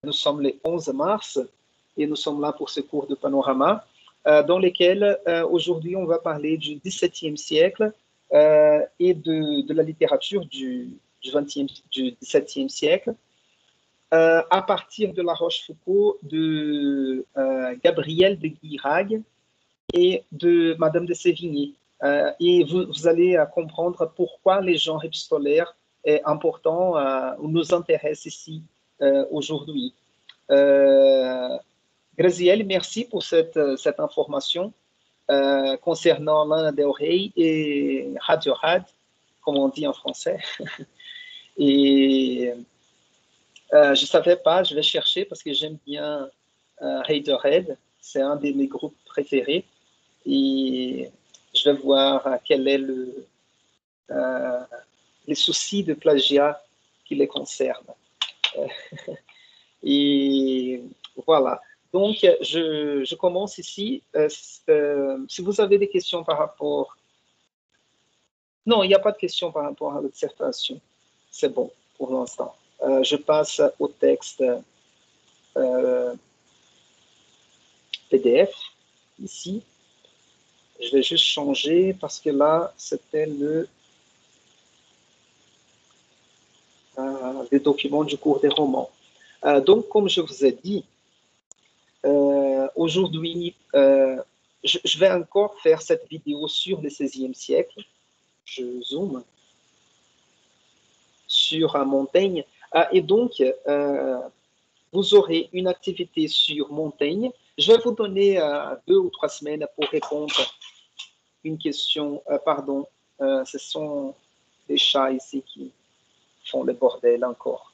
nous sommes le 11 mars et nous sommes là pour ce cours de panorama dans lequel aujourd'hui on va parler du XVIIe siècle et de la littérature du XVIIe siècle à partir de La Rochefoucauld, de Gabriel de Guirag et de Madame de Sévigné. Et vous allez comprendre pourquoi les genres épistolaires est important ou nous intéresse ici aujourd'hui. Graziele, merci pour cette information concernant Lana Del Rey et Radiohead, comme on dit en français. Et je ne savais pas, je vais chercher parce que j'aime bien Radiohead, c'est un de mes groupes préférés. Et je vais voir quel est les soucis de plagiat qui les concernent. Et voilà. Donc, je commence ici. Si vous avez des questions par rapport... Non, il n'y a pas de questions par rapport à la dissertation. C'est bon pour l'instant. Je passe au texte PDF, ici. Je vais juste changer parce que là, c'était le document du cours des romans. Donc, comme je vous ai dit, aujourd'hui, je vais encore faire cette vidéo sur le XVIe siècle. Je zoome sur Montaigne. Et donc, vous aurez une activité sur Montaigne. Je vais vous donner 2 ou 3 semaines pour répondre à une question. Pardon, ce sont les chats ici qui font le bordel encore.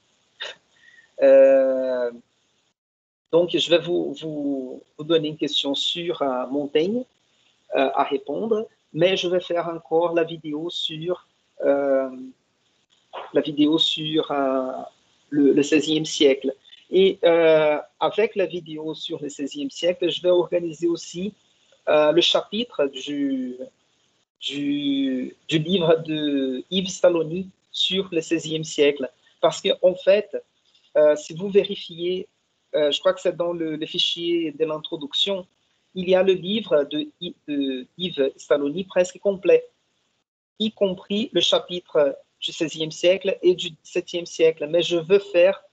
Donc, je vais vous donner une question sur Montaigne à répondre, mais je vais faire encore la vidéo sur le XVIe siècle. Et avec la vidéo sur le XVIe siècle, je vais organiser aussi le chapitre du livre de Yves Stalloni sur le XVIe siècle. Parce qu'en fait, si vous vérifiez, je crois que c'est dans le fichier de l'introduction, il y a le livre de Yves Stalloni presque complet, y compris le chapitre du XVIe siècle et du XVIIe siècle. Mais je veux faire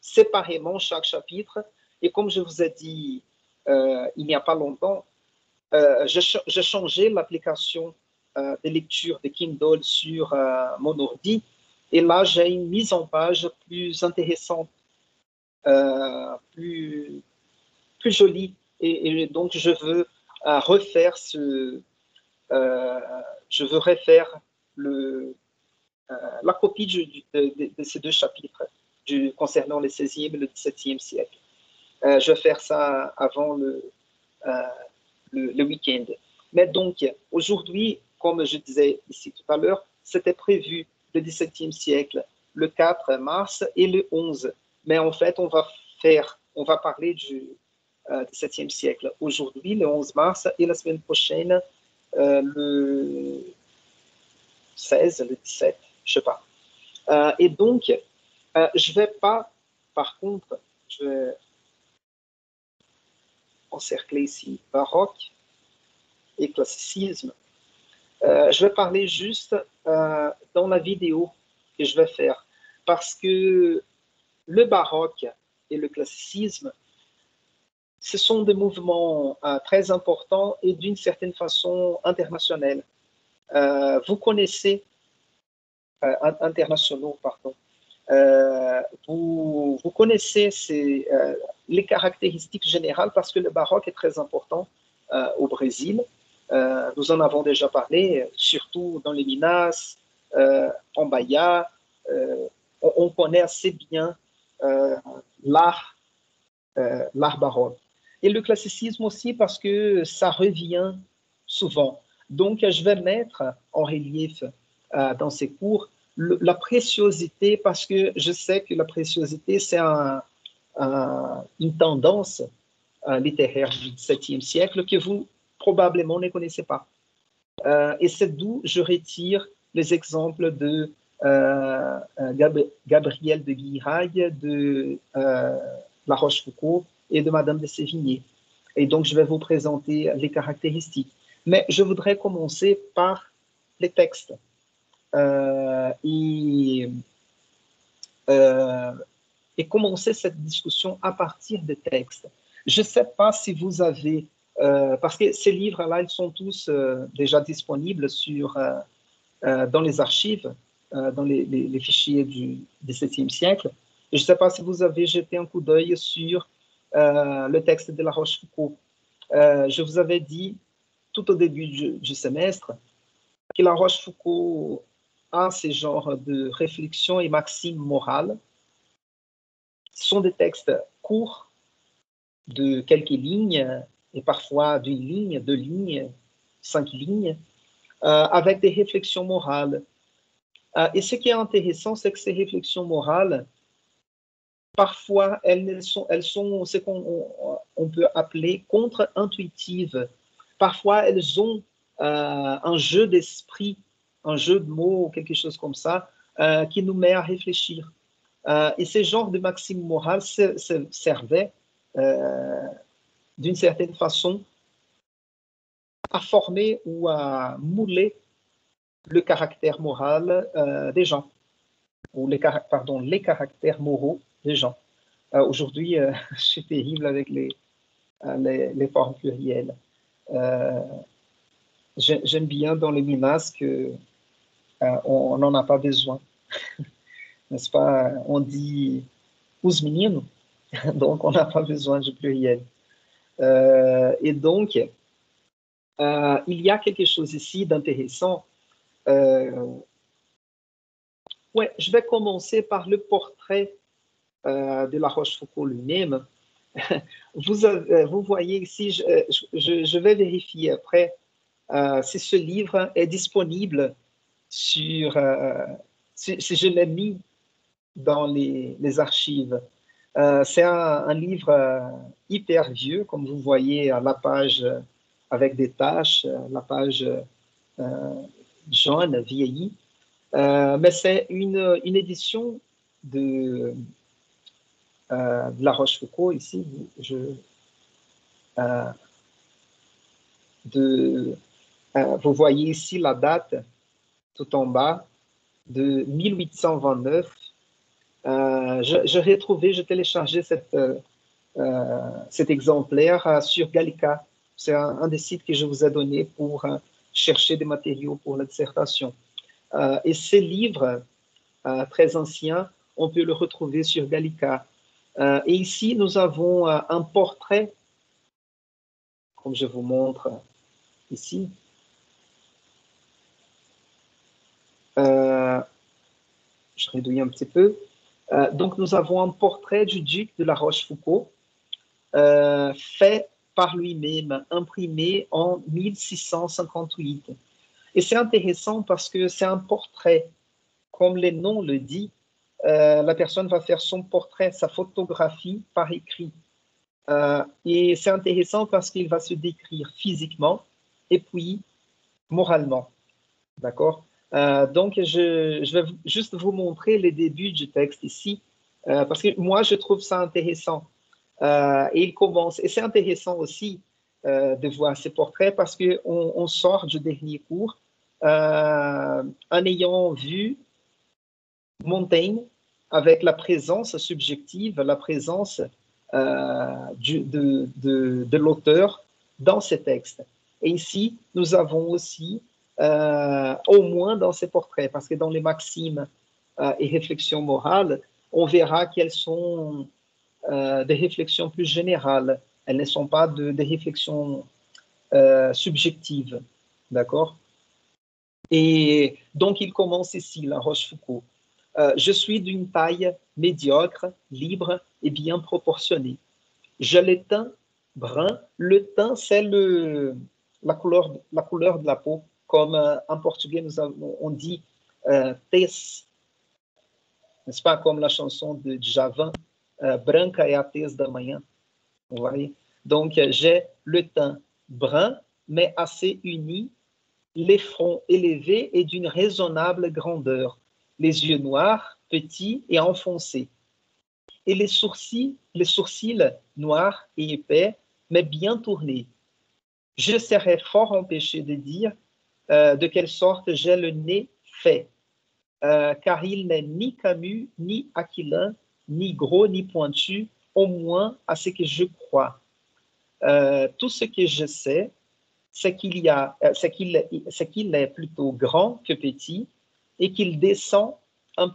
séparément chaque chapitre. Et comme je vous ai dit il n'y a pas longtemps, j'ai changé l'application de lecture de Kindle sur mon ordi. Et là, j'ai une mise en page plus intéressante, plus jolie. Et donc, je veux refaire la copie de ces 2 chapitres concernant le XVIe et le XVIIe siècle. Je vais faire ça avant le week-end. Mais donc, aujourd'hui, comme je disais ici tout à l'heure, c'était prévu le XVIIe siècle, le 4 mars et le 11. Mais en fait, on va parler du XVIIe siècle aujourd'hui, le 11 mars, et la semaine prochaine, le 16, le 17, je ne sais pas. Et donc, je ne vais pas, par contre, je vais encercler ici baroque et classicisme. Je vais parler juste dans la vidéo que je vais faire, parce que le baroque et le classicisme, ce sont des mouvements très importants et d'une certaine façon internationaux. Vous connaissez, internationaux, pardon. Vous connaissez les caractéristiques générales parce que le baroque est très important au Brésil. Nous en avons déjà parlé, surtout dans les Minas, en Bahia. On connaît assez bien l'art baroque. Et le classicisme aussi parce que ça revient souvent. Donc, je vais mettre en relief dans ces cours la préciosité, parce que je sais que la préciosité, c'est une tendance littéraire du XVIIe siècle que vous probablement ne connaissez pas. Et c'est d'où je retire les exemples de Gabriel de Guirail, de La Rochefoucauld et de Madame de Sévigné. Et donc, je vais vous présenter les caractéristiques. Mais je voudrais commencer par les textes. Et commencer cette discussion à partir des textes. Je ne sais pas si vous avez, parce que ces livres-là, ils sont tous déjà disponibles dans les archives, dans les fichiers du XVIIe siècle. Je ne sais pas si vous avez jeté un coup d'œil sur le texte de La Rochefoucauld. Je vous avais dit tout au début du semestre que La Rochefoucauld a ces genres de réflexions et maximes morales. Ce sont des textes courts, de quelques lignes, et parfois d'une ligne, 2 lignes, 5 lignes, avec des réflexions morales. Et ce qui est intéressant, c'est que ces réflexions morales, parfois, elles sont ce qu'on peut appeler contre-intuitives. Parfois, elles ont un jeu d'esprit, un jeu de mots, quelque chose comme ça, qui nous met à réfléchir. Et ce genre de maxime morale servait, d'une certaine façon, à former ou à mouler le caractère moral des gens, ou les caractères moraux des gens. Aujourd'hui, je suis terrible avec les formes plurielles. J'aime bien dans les menaces qu'on n'en a pas besoin. N'est-ce pas? On dit os meninos, donc on n'a pas besoin du pluriel. Et donc, il y a quelque chose ici d'intéressant. Je vais commencer par le portrait de La Rochefoucauld lui-même. Vous voyez ici, je vais vérifier après si ce livre est disponible si je l'ai mis dans les archives. C'est un livre hyper vieux, comme vous voyez à la page avec des taches, la page jaune, vieillie. Mais c'est une édition de La Rochefoucauld, ici. Vous voyez ici la date tout en bas de 1829. J'ai téléchargé cet exemplaire sur Gallica. C'est un des sites que je vous ai donné pour chercher des matériaux pour la dissertation. Et ces livres très anciens, on peut le retrouver sur Gallica. Et ici, nous avons un portrait, comme je vous montre ici. Je réduis un petit peu. Donc, nous avons un portrait du duc de La Rochefoucauld, fait par lui-même, imprimé en 1658. Et c'est intéressant parce que c'est un portrait, comme le nom le dit, la personne va faire son portrait, sa photographie par écrit. Et c'est intéressant parce qu'il va se décrire physiquement et puis moralement. D'accord? Donc, je vais juste vous montrer les débuts du texte ici, parce que moi, je trouve ça intéressant. Et il commence, et c'est intéressant aussi de voir ces portraits parce qu'on sort du dernier cours en ayant vu Montaigne avec la présence subjective, la présence de l'auteur dans ces textes. Et ici, nous avons aussi, au moins dans ces portraits, parce que dans les maximes et réflexions morales, on verra qu'elles sont des réflexions plus générales. Elles ne sont pas des réflexions subjectives. D'accord? Et donc, il commence ici, La Rochefoucauld. Je suis d'une taille médiocre, libre et bien proportionnée. J'ai le teint brun. Le teint, c'est la couleur de la peau. Comme en portugais, on dit tez, n'est-ce pas? Comme la chanson de Djavan, Branca é a tez da manhã. Vous voyez? Donc, j'ai le teint brun, mais assez uni, les fronts élevés et d'une raisonnable grandeur, les yeux noirs, petits et enfoncés, et les sourcils noirs et épais, mais bien tournés. Je serais fort empêché de dire de quelle sorte j'ai le nez fait, car il n'est ni Camus, ni Aquilin, ni gros, ni pointu, au moins à ce que je crois. Tout ce que je sais, c'est qu'il est plutôt grand que petit et qu'il descend un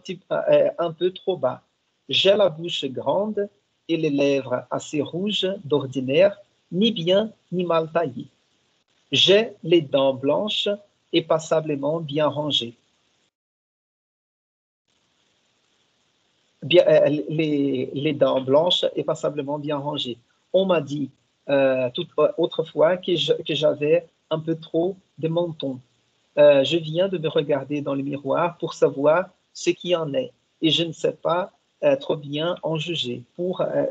peu trop bas. J'ai la bouche grande et les lèvres assez rouges d'ordinaire, ni bien ni mal taillées. J'ai les dents blanches et passablement bien rangées. Les dents blanches et passablement bien rangées. On m'a dit autrefois que j'avais un peu trop de menton. Je viens de me regarder dans le miroir pour savoir ce qui en est. Et je ne sais pas trop bien en juger.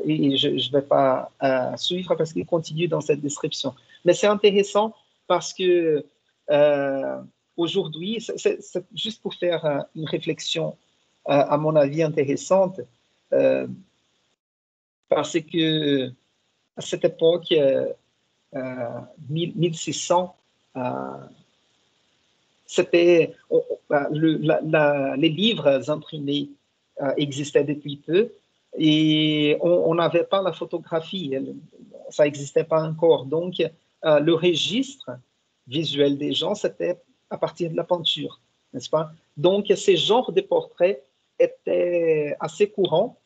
Et je ne vais pas suivre parce qu'il continue dans cette description. Mais c'est intéressant parce que aujourd'hui, c'est juste pour faire une réflexion, à mon avis, intéressante, parce que à cette époque, 1600, c'était les livres imprimés existaient depuis peu et on n'avait pas la photographie, ça n'existait pas encore. Donc, le registre visuel des gens, c'était à partir de la peinture, n'est-ce pas? Donc, ces genres de portraits étaient assez courants.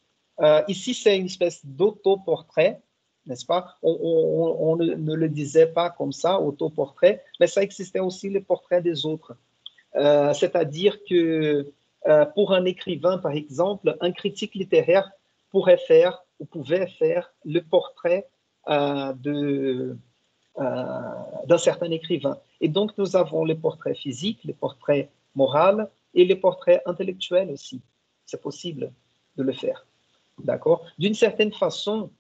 Ici, c'est une espèce d'autoportrait, n'est-ce pas? On ne le disait pas comme ça, autoportrait, mais ça existait aussi les portraits des autres. C'est-à-dire que pour un écrivain, par exemple, un critique littéraire pourrait faire ou pouvait faire le portrait d'un certain écrivain. Et donc, nous avons les portraits physiques, les portraits moraux et les portraits intellectuels aussi. C'est possible de le faire. D'accord? D'une certaine façon,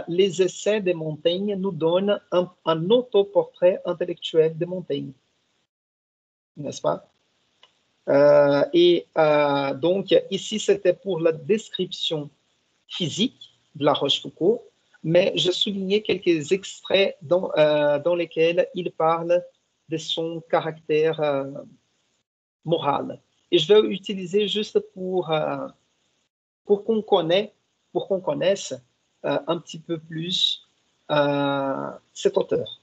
les essais de Montaigne nous donnent un autoportrait intellectuel de Montaigne, n'est-ce pas? Donc, ici, c'était pour la description physique de La Rochefoucauld, mais je soulignais quelques extraits dans lesquels il parle de son caractère moral. Et je vais utiliser juste pour qu'on connaisse un petit peu plus cet auteur.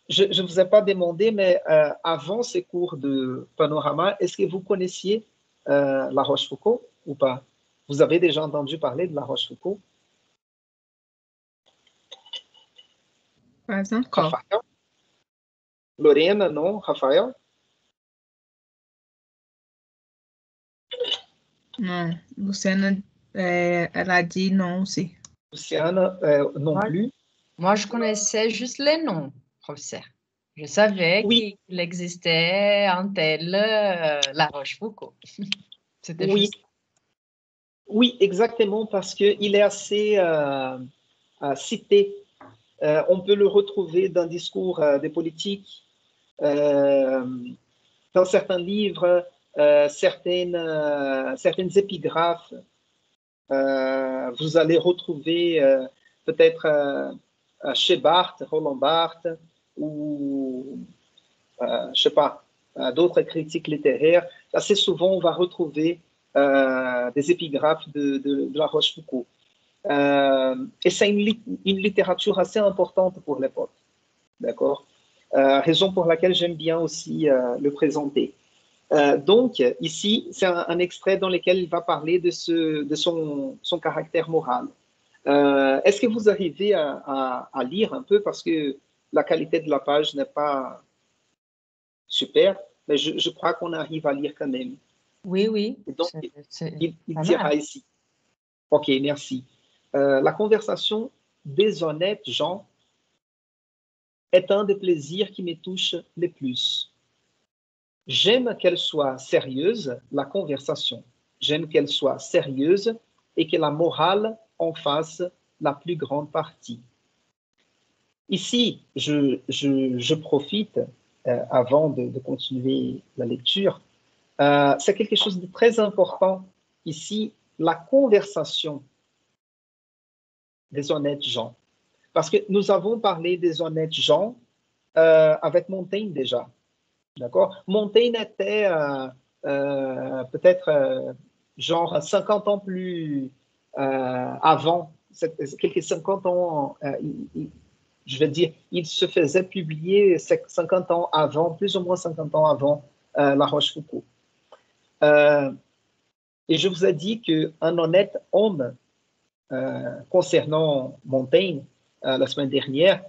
Je ne vous ai pas demandé, mais avant ces cours de panorama, est-ce que vous connaissiez La Rochefoucauld ou pas? Vous avez déjà entendu parler de La Rochefoucauld? Pas encore. Raphaël? Lorena, non? Raphaël? Non, Luciana, elle a dit non aussi. Luciana, non plus? Moi, je connaissais juste les noms, professeur. Je savais Oui. qu'il existait un tel La Rochefoucauld. C'était Oui. juste. Oui, exactement, parce qu'il est assez cité. On peut le retrouver dans le discours des politiques, dans certains livres, certaines épigraphes. Vous allez retrouver peut-être chez Barthes, Roland Barthes, ou je sais pas, d'autres critiques littéraires. Assez souvent, on va retrouver des épigraphes de La Rochefoucauld. Et c'est une littérature assez importante pour l'époque. D'accord? Raison pour laquelle j'aime bien aussi le présenter. Donc, ici, c'est un extrait dans lequel il va parler de son caractère moral. Est-ce que vous arrivez à lire un peu, parce que la qualité de la page n'est pas super, mais je crois qu'on arrive à lire quand même. Oui, oui. Et donc, il pas dira mal. ici. OK, merci. La conversation des honnêtes gens est un des plaisirs qui me touche le plus. J'aime qu'elle soit sérieuse, la conversation. J'aime qu'elle soit sérieuse et que la morale en fasse la plus grande partie. Ici, je profite, avant de continuer la lecture, c'est quelque chose de très important ici, la conversation des honnêtes gens. Parce que nous avons parlé des honnêtes gens avec Montaigne déjà. D'accord? Montaigne était peut-être genre 50 ans plus avant, quelques 50 ans, je vais dire, il se faisait publier 50 ans avant, plus ou moins 50 ans avant La Rochefoucauld. Et je vous ai dit qu'un honnête homme, concernant Montaigne, la semaine dernière,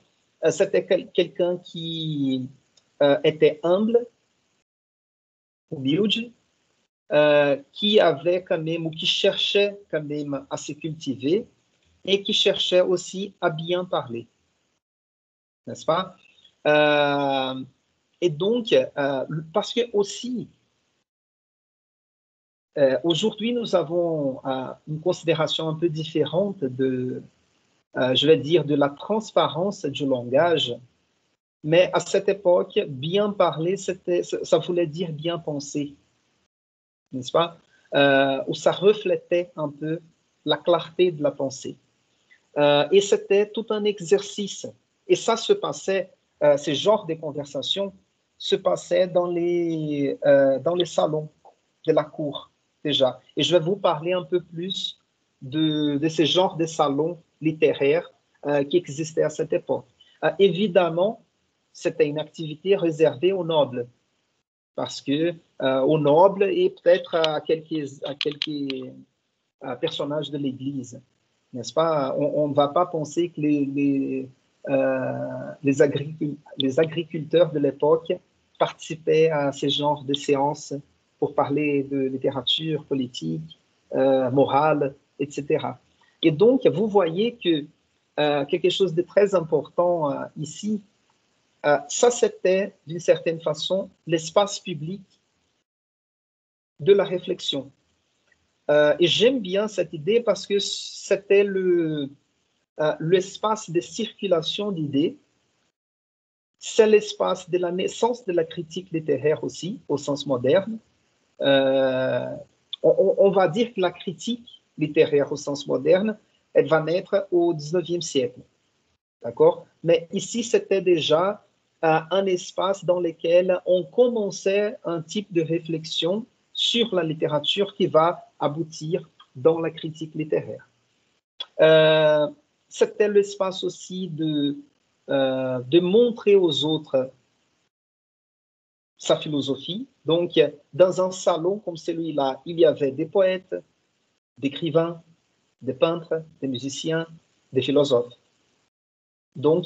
c'était quelqu'un qui était humble, humilde, qui avait quand même, ou qui cherchait quand même à se cultiver et qui cherchait aussi à bien parler, n'est-ce pas? Et donc, parce que aussi, aujourd'hui, nous avons une considération un peu différente de, je vais dire, de la transparence du langage. Mais à cette époque, bien parler, ça voulait dire bien penser, n'est-ce pas? Où ça reflétait un peu la clarté de la pensée. Et c'était tout un exercice. Et ça se passait, ce genre de conversation se passait dans les salons de la cour déjà. Et je vais vous parler un peu plus de ce genre de salons littéraires qui existaient à cette époque. Évidemment, c'était une activité réservée aux nobles, parce que aux nobles et peut-être à quelques personnages de l'Église, n'est-ce pas? On ne va pas penser que les agriculteurs de l'époque participaient à ce genre de séances pour parler de littérature, politique, morale, etc. Et donc, vous voyez que quelque chose de très important ici, ça c'était d'une certaine façon l'espace public de la réflexion. Et j'aime bien cette idée parce que c'était l'espace de circulation d'idées, c'est l'espace de la naissance de la critique littéraire aussi, au sens moderne. On va dire que la critique littéraire au sens moderne, elle va naître au 19e siècle. D'accord? Mais ici, c'était déjà un espace dans lequel on commençait un type de réflexion sur la littérature qui va aboutir dans la critique littéraire. C'était l'espace aussi de montrer aux autres sa philosophie. Donc, dans un salon comme celui-là, il y avait des poètes, des écrivains, des peintres, des musiciens, des philosophes. Donc,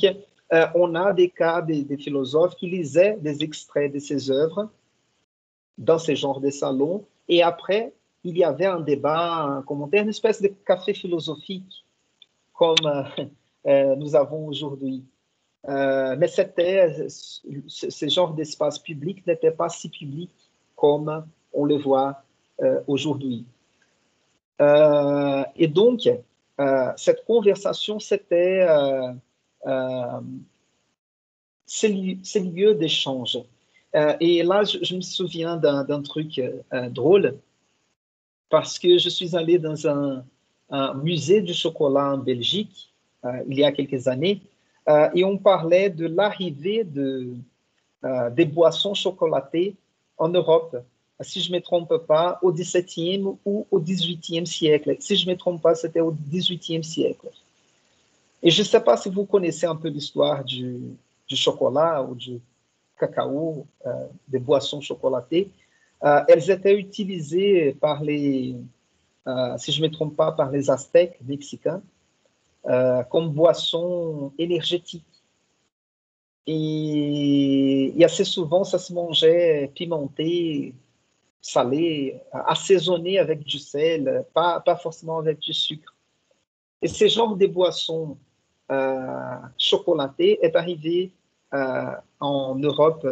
on a des cas des philosophes qui lisaient des extraits de ces œuvres dans ce genre de salon, et après, il y avait un débat, un commentaire, une espèce de café philosophique, comme nous avons aujourd'hui. Mais ce genre d'espace public n'était pas si public comme on le voit aujourd'hui. Et donc, cette conversation, c'était ces lieux d'échange. Et là, je me souviens d'un truc drôle, parce que je suis allé dans un musée du chocolat en Belgique il y a quelques années, et on parlait de l'arrivée des boissons chocolatées en Europe, si je ne me trompe pas, au XVIIe ou au XVIIIe siècle. Si je ne me trompe pas, c'était au XVIIIe siècle. Et je ne sais pas si vous connaissez un peu l'histoire du chocolat ou du cacao, des boissons chocolatées. Elles étaient utilisées par si je ne me trompe pas, par les Aztèques mexicains comme boissons énergétiques. Et assez souvent, ça se mangeait pimenté, salé, assaisonné avec du sel, pas forcément avec du sucre. Et ce genre de boissons chocolatées est arrivé en Europe,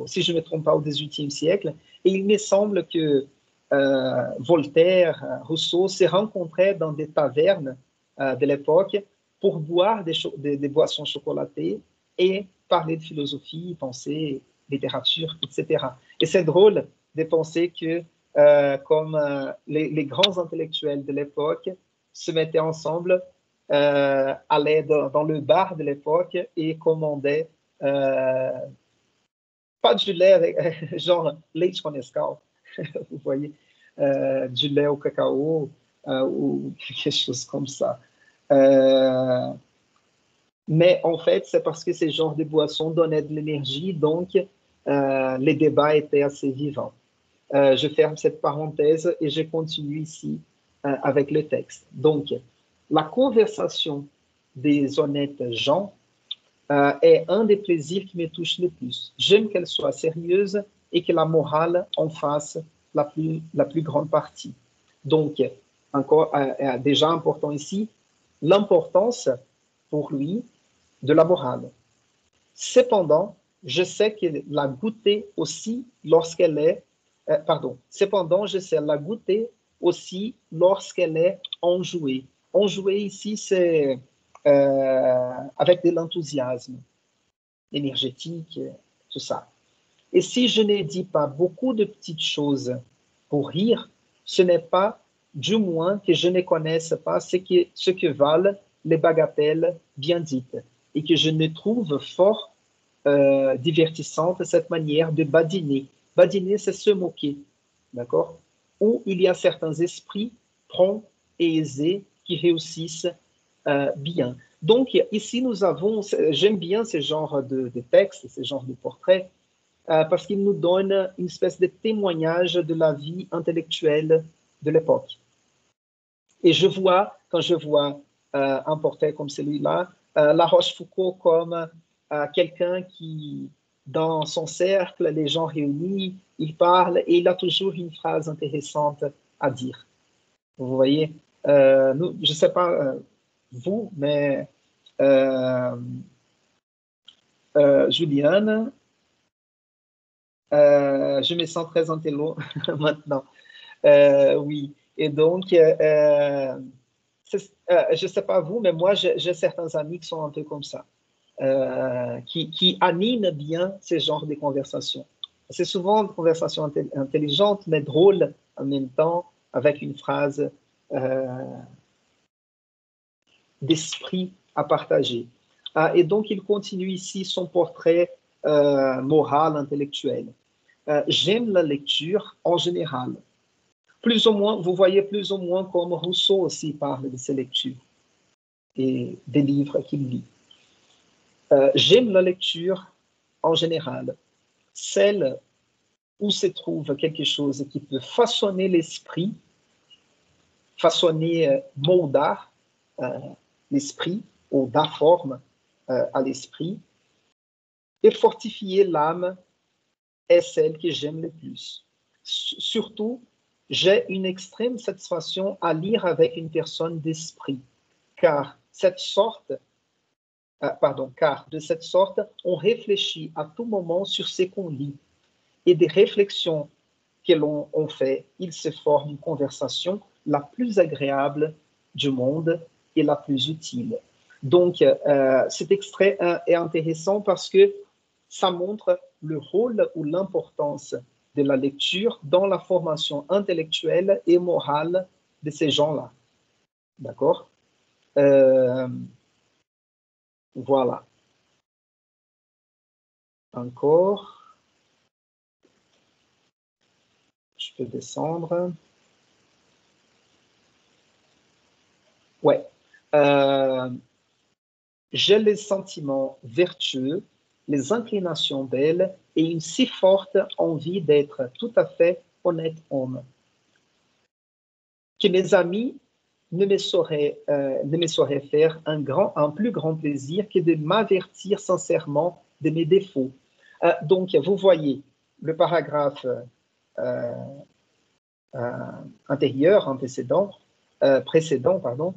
si je ne me trompe pas, au XVIIIe siècle. Et il me semble que Voltaire, Rousseau se rencontraient dans des tavernes de l'époque pour boire des boissons chocolatées et parler de philosophie, pensée, littérature, etc. Et c'est drôle de penser que comme les grands intellectuels de l'époque se mettaient ensemble, allaient dans le bar de l'époque et commandaient pas du lait avec, genre leite com Nescau, vous voyez, du lait au cacao ou quelque chose comme ça. Mais en fait, c'est parce que ces genres de boissons donnaient de l'énergie, donc les débats étaient assez vivants. Je ferme cette parenthèse et je continue ici avec le texte. Donc, la conversation des honnêtes gens est un des plaisirs qui me touche le plus. J'aime qu'elle soit sérieuse et que la morale en fasse la plus grande partie. Donc, encore déjà important ici, l'importance pour lui de la morale. Cependant, je sais qu'elle l'a goûter aussi lorsqu'elle est, cependant, je sais la goûter aussi lorsqu'elle est enjouée. Enjouée ici, c'est avec de l'enthousiasme énergétique, tout ça. Et si je ne dis pas beaucoup de petites choses pour rire, ce n'est pas du moins que je ne connaisse pas ce que valent les bagatelles bien dites et que je ne trouve fort divertissante cette manière de badiner. Badiner, c'est se moquer, d'accord? Où il y a certains esprits prompts et aisés qui réussissent bien. Donc, ici, nous avons, j'aime bien ce genre de texte, ce genre de portrait, parce qu'il nous donne une espèce de témoignage de la vie intellectuelle de l'époque. Et je vois, quand je vois un portrait comme celui-là, La Rochefoucauld comme quelqu'un qui, dans son cercle, les gens réunis, il parle et il a toujours une phrase intéressante à dire. Vous voyez, je ne sais pas vous, mais Juliane, je me sens très intello maintenant. Oui, et donc, je ne sais pas vous, mais moi, j'ai certains amis qui sont un peu comme ça, qui animent bien ce genre de conversations. C'est souvent une conversation intelligente, mais drôle en même temps, avec une phrase d'esprit à partager. Et donc, il continue ici son portrait moral, intellectuel. J'aime la lecture en général. Plus ou moins, vous voyez plus ou moins comme Rousseau aussi parle de ses lectures et des livres qu'il lit. J'aime la lecture en général, celle où se trouve quelque chose qui peut façonner l'esprit, façonner, moldar l'esprit, ou dar forme à l'esprit, et fortifier l'âme est celle que j'aime le plus. Surtout, j'ai une extrême satisfaction à lire avec une personne d'esprit, car de cette sorte, on réfléchit à tout moment sur ce qu'on lit, et des réflexions que l'on fait, il se forme une conversation la plus agréable du monde et la plus utile. Donc, cet extrait est intéressant parce que ça montre le rôle ou l'importance de la lecture dans la formation intellectuelle et morale de ces gens-là. D'accord? Voilà. Encore. Je peux descendre. Ouais. J'ai les sentiments vertueux, les inclinations belles et une si forte envie d'être tout à fait honnête homme que mes amis ne me sauraient faire un plus grand plaisir que de m'avertir sincèrement de mes défauts. Donc, vous voyez, le paragraphe précédent,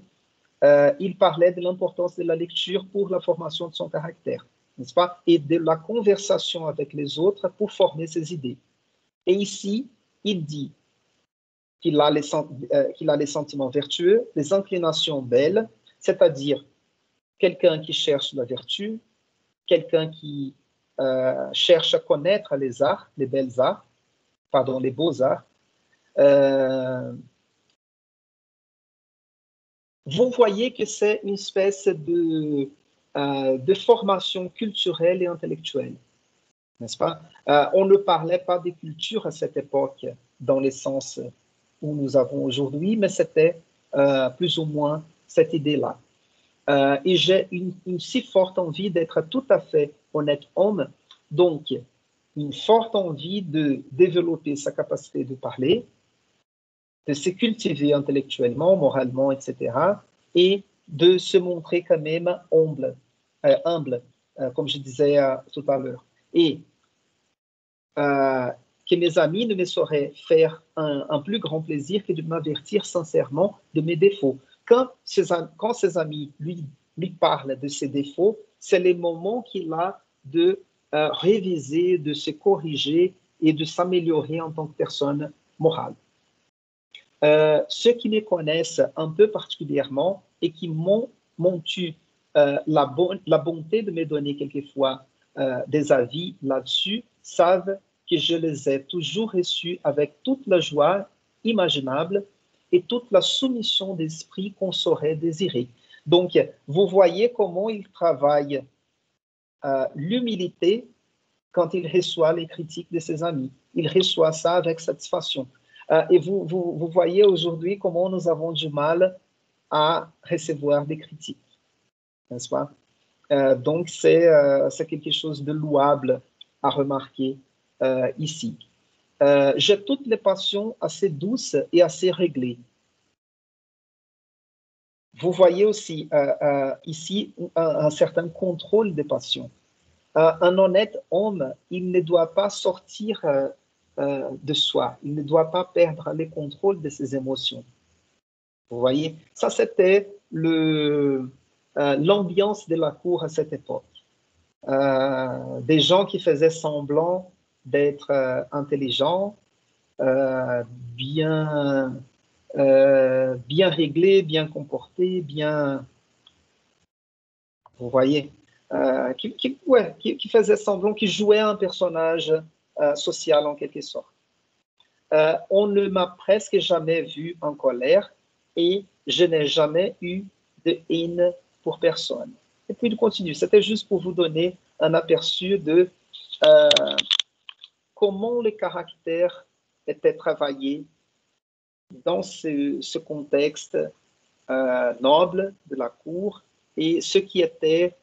il parlait de l'importance de la lecture pour la formation de son caractère, n'est-ce pas? Et de la conversation avec les autres pour former ses idées. Et ici, il dit qu'il a les sentiments vertueux, les inclinations belles, c'est-à-dire quelqu'un qui cherche la vertu, quelqu'un qui cherche à connaître les arts, les belles arts, pardon, les beaux-arts, vous voyez que c'est une espèce de formation culturelle et intellectuelle, n'est-ce pas? On ne parlait pas des cultures à cette époque dans les sens où nous avons aujourd'hui, mais c'était plus ou moins cette idée-là. Et j'ai une si forte envie d'être tout à fait honnête homme, donc une forte envie de développer sa capacité de parler, de se cultiver intellectuellement, moralement, etc., et de se montrer quand même humble, comme je disais tout à l'heure. Et que mes amis ne me sauraient faire un plus grand plaisir que de m'avertir sincèrement de mes défauts. Quand ses amis lui parlent de ses défauts, c'est le moment qu'il a de réviser, de se corriger et de s'améliorer en tant que personne morale. Ceux qui me connaissent un peu particulièrement et qui m'ont eu la bonté de me donner quelquefois des avis là-dessus, savent que je les ai toujours reçus avec toute la joie imaginable et toute la soumission d'esprit qu'on saurait désirer. Donc, vous voyez comment il travaille l'humilité quand il reçoit les critiques de ses amis. Il reçoit ça avec satisfaction. Et vous voyez aujourd'hui comment nous avons du mal à recevoir des critiques, n'est-ce pas? Donc, c'est quelque chose de louable à remarquer ici. J'ai toutes les passions assez douces et assez réglées. Vous voyez aussi ici un certain contrôle des passions. Un honnête homme, il ne doit pas sortir de soi, il ne doit pas perdre le contrôle de ses émotions. Vous voyez, ça c'était l'ambiance de la cour à cette époque. Des gens qui faisaient semblant d'être intelligents, bien réglés, bien comportés, bien... Vous voyez, qui faisait semblant, qui jouait un personnage social en quelque sorte. On ne m'a presque jamais vu en colère et je n'ai jamais eu de haine pour personne. Et puis il continue. C'était juste pour vous donner un aperçu de comment le caractère était travaillé dans ce contexte noble de la cour et ce qui était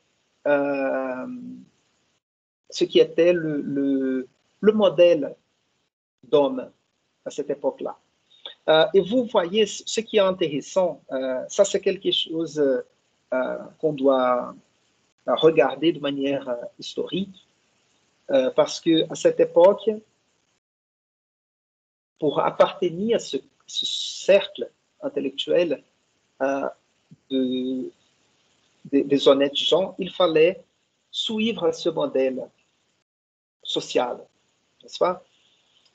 le modèle d'homme à cette époque-là. Et vous voyez, ce qui est intéressant, ça c'est quelque chose qu'on doit regarder de manière historique, parce qu'à cette époque, pour appartenir à ce cercle intellectuel des honnêtes gens, il fallait suivre ce modèle social, n'est-ce pas?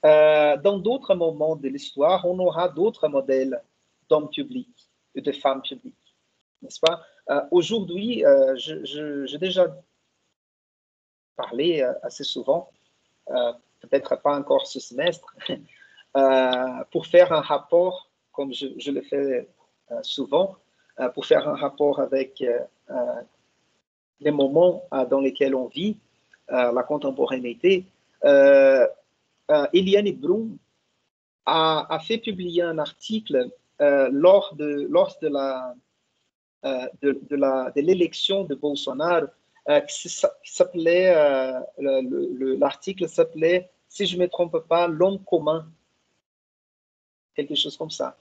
Dans d'autres moments de l'histoire, on aura d'autres modèles d'hommes publics et de femmes publiques, n'est-ce pas? Aujourd'hui, j'ai déjà parlé assez souvent, peut-être pas encore ce semestre, pour faire un rapport, comme je le fais souvent, pour faire un rapport avec les moments dans lesquels on vit, la contemporanéité. Eliane Brum a fait publier un article lors de l'élection de Bolsonaro qui s'appelait, l'article s'appelait, si je ne me trompe pas, l'homme commun, quelque chose comme ça.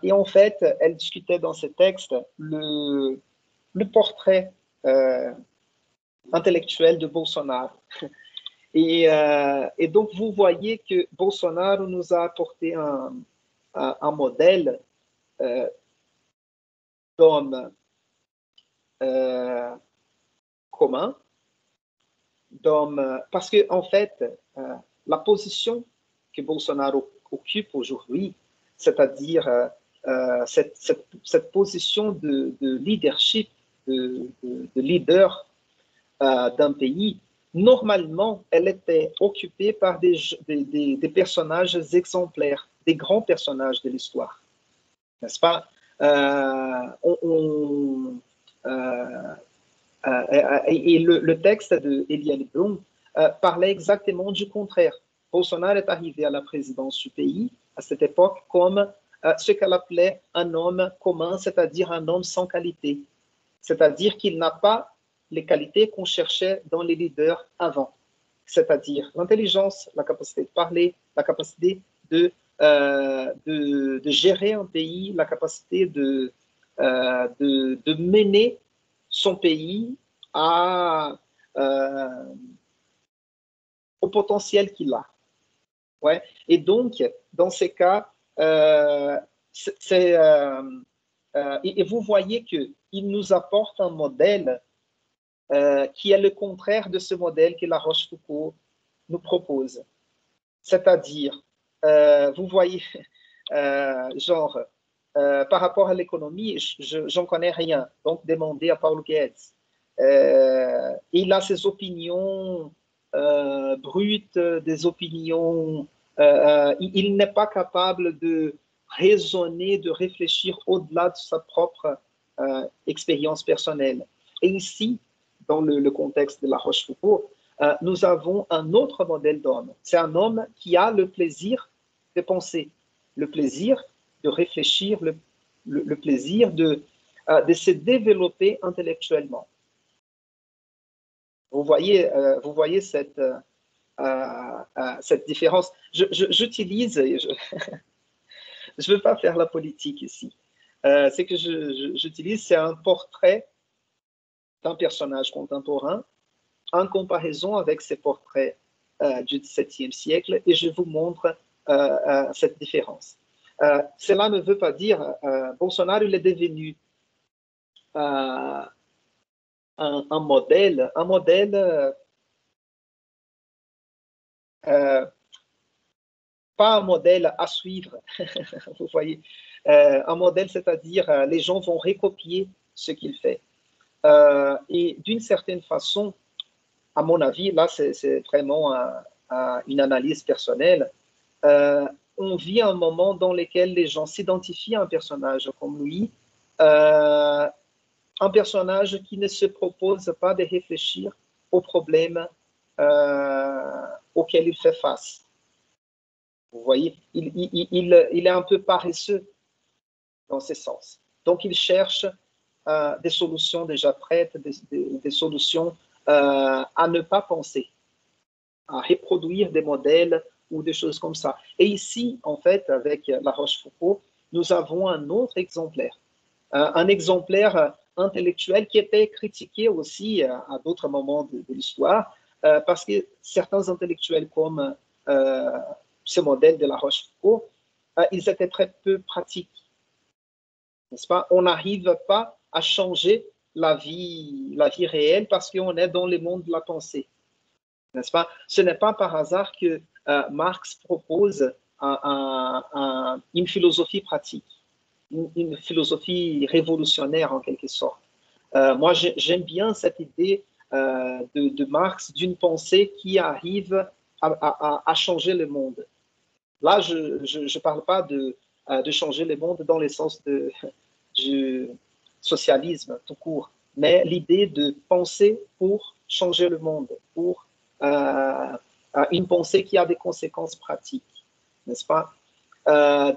Et en fait, elle discutait dans ce texte le portrait intellectuel de Bolsonaro. Et donc, vous voyez que Bolsonaro nous a apporté un modèle d'homme commun, d'homme, parce que en fait, la position que Bolsonaro occupe aujourd'hui, c'est-à-dire cette position de leadership, de leader d'un pays, normalement, elle était occupée par des personnages exemplaires, des grands personnages de l'histoire, n'est-ce pas? Et le texte de Eliane Blum parlait exactement du contraire. Bolsonaro est arrivé à la présidence du pays à cette époque comme ce qu'elle appelait un homme commun, c'est-à-dire un homme sans qualité, c'est-à-dire qu'il n'a pas les qualités qu'on cherchait dans les leaders avant, c'est-à-dire l'intelligence, la capacité de parler, la capacité de gérer un pays, la capacité de mener son pays au potentiel qu'il a. Ouais. Et donc, dans ces cas, et vous voyez qu'il nous apporte un modèle qui est le contraire de ce modèle que La Rochefoucauld nous propose. C'est-à-dire, vous voyez, genre, par rapport à l'économie, j'en connais rien, donc demandez à Paul Guedes. Il a ses opinions brutes, des opinions. Il n'est pas capable de raisonner, de réfléchir au-delà de sa propre expérience personnelle. Et ici, dans le contexte de La Rochefoucauld, nous avons un autre modèle d'homme. C'est un homme qui a le plaisir de penser, le plaisir de réfléchir, le plaisir de se développer intellectuellement. Vous voyez cette différence. J'utilise, je ne veux pas faire la politique ici. Ce que j'utilise, c'est un portrait d'un personnage contemporain en comparaison avec ces portraits du XVIIe siècle, et je vous montre cette différence. Cela ne veut pas dire Bolsonaro il est devenu un modèle pas un modèle à suivre, vous voyez, un modèle, c'est-à-dire les gens vont recopier ce qu'il fait. Et d'une certaine façon, à mon avis, là c'est vraiment une analyse personnelle, on vit un moment dans lequel les gens s'identifient à un personnage comme lui, un personnage qui ne se propose pas de réfléchir aux problèmes auxquels il fait face. Vous voyez, il est un peu paresseux dans ce sens. Donc, il cherche des solutions déjà prêtes, des solutions à ne pas penser, à reproduire des modèles ou des choses comme ça. Et ici, en fait, avec La Rochefoucauld, nous avons un autre exemplaire, un exemplaire intellectuel qui était critiqué aussi à d'autres moments de l'histoire, parce que certains intellectuels comme ce modèle de La Rochefoucauld, ils étaient très peu pratiques, n'est-ce pas? On n'arrive pas à changer la vie réelle parce qu'on est dans le monde de la pensée, n'est-ce pas? Ce n'est pas par hasard que Marx propose une philosophie pratique, une philosophie révolutionnaire en quelque sorte. Moi, j'aime bien cette idée de Marx d'une pensée qui arrive à changer le monde. Là, je ne parle pas de changer le monde dans le sens du socialisme tout court, mais l'idée de penser pour changer le monde, pour une pensée qui a des conséquences pratiques, n'est-ce pas?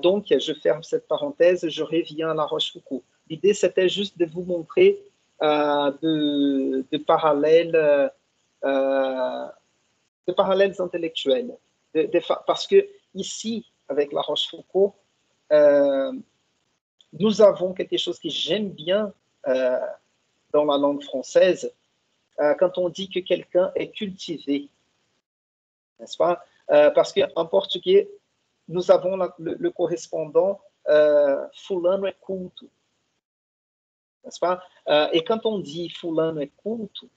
Donc, je ferme cette parenthèse, je reviens à La Rochefoucauld. L'idée, c'était juste de vous montrer de parallèles intellectuels. Parce que ici, avec La Rochefoucauld, nous avons quelque chose que j'aime bien dans la langue française, quand on dit que quelqu'un est cultivé, n'est-ce pas? Parce qu'en portugais, nous avons le correspondant fulano é culto, n'est-ce pas? Et quand on dit fulano é culto,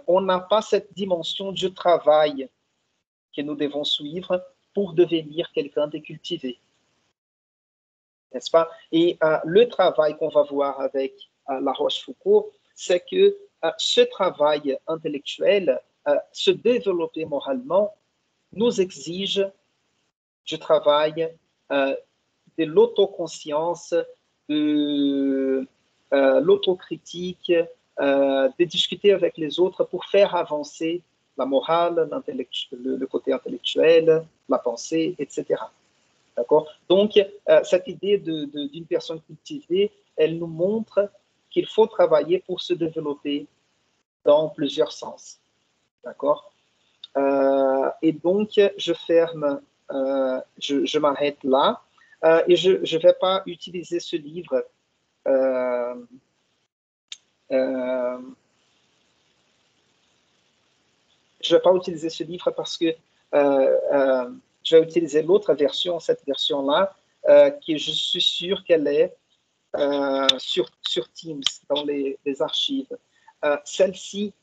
on n'a pas cette dimension du travail que nous devons suivre pour devenir quelqu'un de cultivé, n'est-ce pas? Et le travail qu'on va voir avec La Rochefoucauld, c'est que ce travail intellectuel se développer moralement nous exige du travail, de l'autoconscience, de l'autocritique, de discuter avec les autres pour faire avancer la morale, le côté intellectuel, la pensée, etc. D'accord? Donc, cette idée d'une personne cultivée, elle nous montre qu'il faut travailler pour se développer dans plusieurs sens. D'accord? Et donc, je ferme, je m'arrête là. Et je ne vais pas utiliser ce livre. Je ne vais pas utiliser ce livre parce que je vais utiliser l'autre version, cette version-là, qui je suis sûr qu'elle est sur Teams, dans les archives. Celle-ci,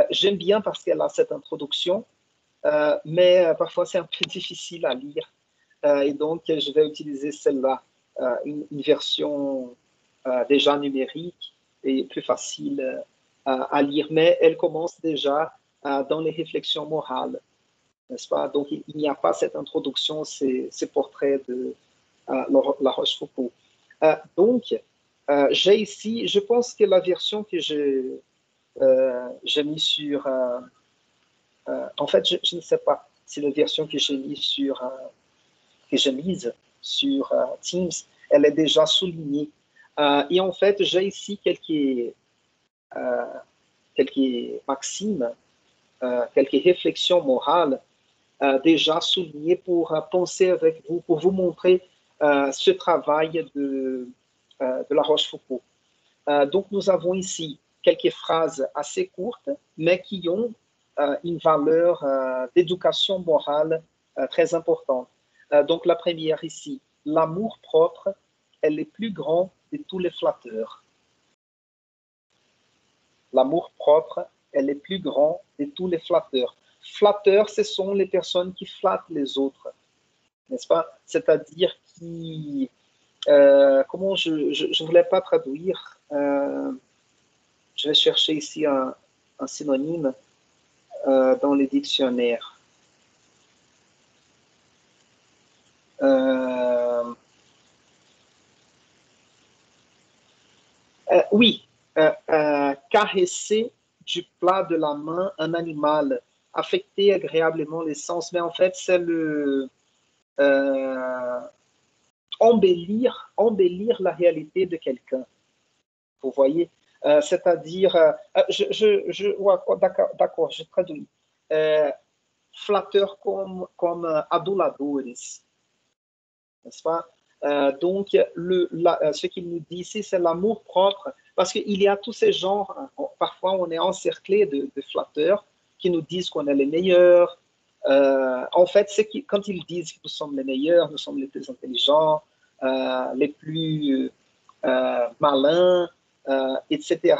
j'aime bien parce qu'elle a cette introduction, mais parfois c'est un peu difficile à lire. Et donc, je vais utiliser celle-là, une version déjà numérique et plus facile à lire, mais elle commence déjà dans les réflexions morales, n'est-ce pas? Donc, il n'y a pas cette introduction, ces portraits de La Rochefoucauld. Donc, j'ai ici, je pense que la version que j'ai mise sur... en fait, je ne sais pas si la version que j'ai mise sur Teams, elle est déjà soulignée. Et en fait, j'ai ici quelques maximes, quelques réflexions morales déjà soulignées pour penser avec vous, pour vous montrer ce travail de La Rochefoucauld. Donc, nous avons ici quelques phrases assez courtes, mais qui ont une valeur d'éducation morale très importante. Donc, la première ici, l'amour propre est le plus grand de tous les flatteurs. L'amour propre est le plus grand de tous les flatteurs. Flatteurs, ce sont les personnes qui flattent les autres, n'est-ce pas? C'est-à-dire qui... comment je ne voulais pas traduire. Je vais chercher ici un synonyme dans les dictionnaires. Oui, caresser du plat de la main un animal, affecter agréablement les sens, mais en fait, c'est le embellir la réalité de quelqu'un. Vous voyez, c'est-à-dire, d'accord, je traduis. Flatteur comme aduladores, n'est-ce pas? Donc, ce qu'il nous dit ici, c'est l'amour propre, parce qu'il y a tous ces genres, parfois on est encerclé de flatteurs qui nous disent qu'on est les meilleurs. En fait, quand ils disent que nous sommes les meilleurs, nous sommes les plus intelligents, les plus malins, etc.,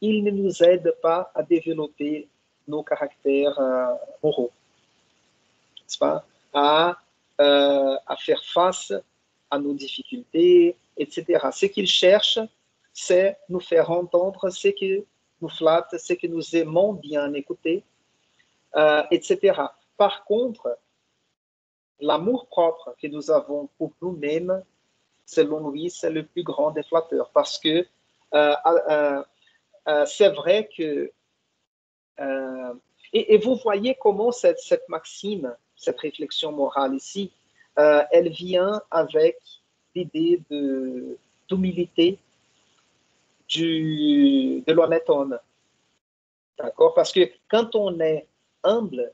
ils ne nous aident pas à développer nos caractères moraux, n'est-ce pas? À faire face à nos difficultés, etc. Ce qu'ils cherchent, c'est nous faire entendre ce qui nous flatte, ce que nous aimons bien écouter, etc. Par contre, l'amour propre que nous avons pour nous-mêmes, selon lui, c'est le plus grand des flatteurs, parce que c'est vrai que... et vous voyez comment cette maxime, cette réflexion morale ici, elle vient avec l'idée d'humilité de l'honnête homme. D'accord? Parce que quand on est humble,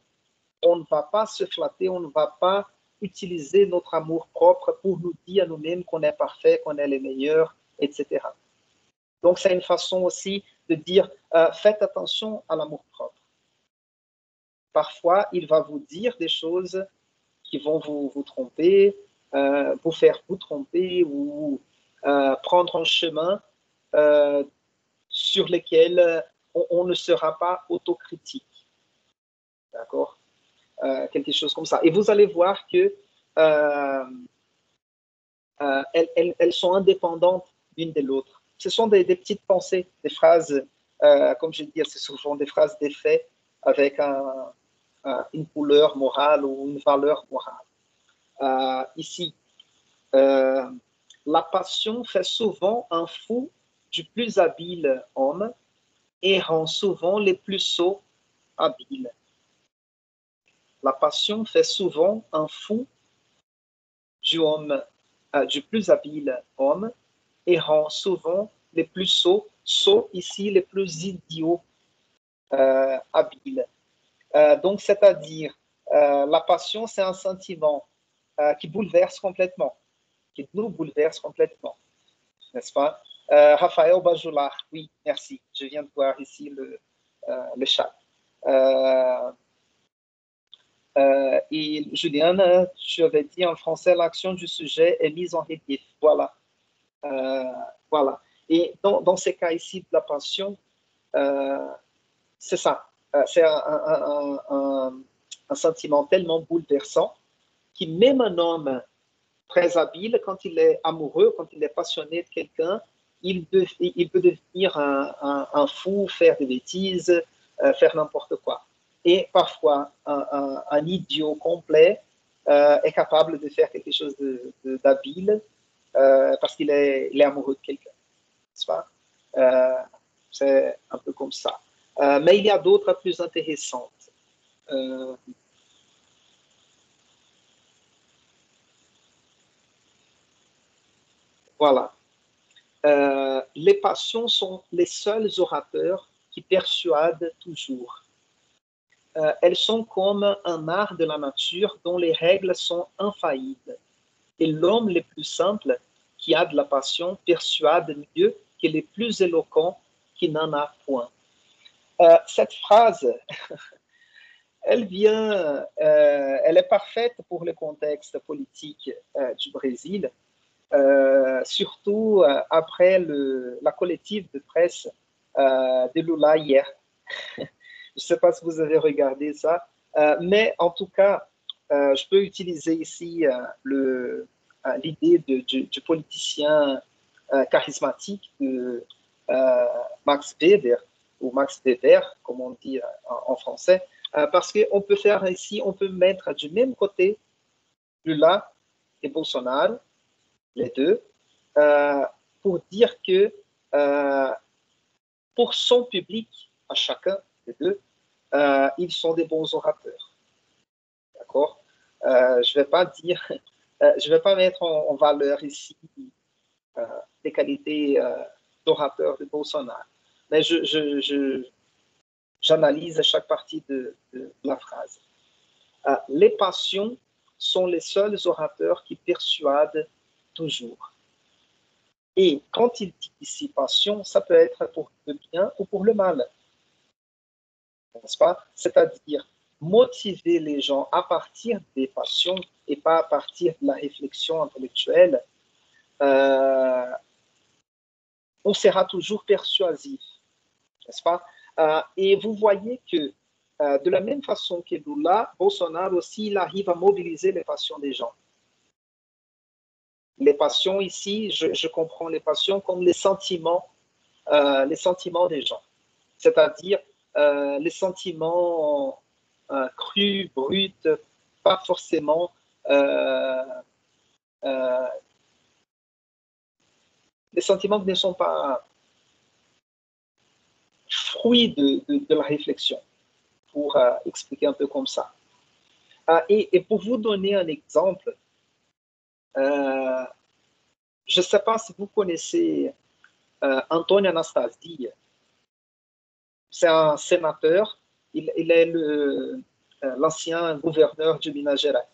on ne va pas se flatter, on ne va pas utiliser notre amour propre pour nous dire à nous-mêmes qu'on est parfait, qu'on est les meilleurs, etc. Donc, c'est une façon aussi de dire, faites attention à l'amour propre. Parfois, il va vous dire des choses qui vont vous tromper, vous faire vous tromper ou prendre un chemin sur lequel on ne sera pas autocritique. D'accord? Quelque chose comme ça. Et vous allez voir que elles sont indépendantes l'une de l'autre. Ce sont des petites pensées, des phrases, comme je dis, c'est souvent des phrases d'effet avec une couleur morale ou une valeur morale. Ici, la passion fait souvent un fou du plus habile homme et rend souvent les plus sots habiles. La passion fait souvent un fou du plus habile homme et rend souvent les plus sots ici, les plus idiots habiles. Donc, c'est-à-dire, la passion, c'est un sentiment qui bouleverse complètement, qui nous bouleverse complètement, n'est-ce pas? Raphaël Bajoulard, oui, merci. Je viens de voir ici le chat. Et Juliane, tu avais dit en français, l'action du sujet est mise en relief. Voilà. Voilà. Et dans ces cas ici de la passion, c'est ça. C'est un sentiment tellement bouleversant qui, même un homme très habile, quand il est amoureux, quand il est passionné de quelqu'un, il peut devenir un fou, faire des bêtises, faire n'importe quoi. Et parfois, un idiot complet est capable de faire quelque chose d'habile parce qu'il est amoureux de quelqu'un. N'est-ce pas? C'est un peu comme ça. Mais il y a d'autres plus intéressantes. Voilà. Les passions sont les seuls orateurs qui persuadent toujours. Elles sont comme un art de la nature dont les règles sont infaillibles. Et l'homme le plus simple qui a de la passion persuade mieux que les plus éloquents qui n'en a point. Cette phrase, elle est parfaite pour le contexte politique du Brésil, surtout après la collective de presse de Lula hier. Je ne sais pas si vous avez regardé ça, mais en tout cas, je peux utiliser ici l'idée du politicien charismatique de Max Weber, ou Max Weber, comme on dit en français, parce qu'on peut faire ici, on peut mettre du même côté Lula et Bolsonaro, les deux, pour dire que pour son public, à chacun des deux, ils sont des bons orateurs. D'accord? Je ne vais pas dire, je ne vais pas mettre en valeur ici les qualités d'orateur de Bolsonaro, mais j'analyse chaque partie de la phrase. Les passions sont les seuls orateurs qui persuadent toujours. Et quand il dit ici passion, ça peut être pour le bien ou pour le mal. N'est-ce pas? C'est-à-dire motiver les gens à partir des passions et pas à partir de la réflexion intellectuelle, on sera toujours persuasif, n'est-ce pas? Et vous voyez que de la même façon que Lula, Bolsonaro aussi, il arrive à mobiliser les passions des gens. Les passions ici, je comprends les passions comme les sentiments des gens, c'est-à-dire les sentiments crus, bruts, pas forcément les sentiments qui ne sont pas fruits de la réflexion, pour expliquer un peu comme ça. Et pour vous donner un exemple, je ne sais pas si vous connaissez Antônio Anastácio. C'est un sénateur, il est l'ancien gouverneur de Minas Gerais.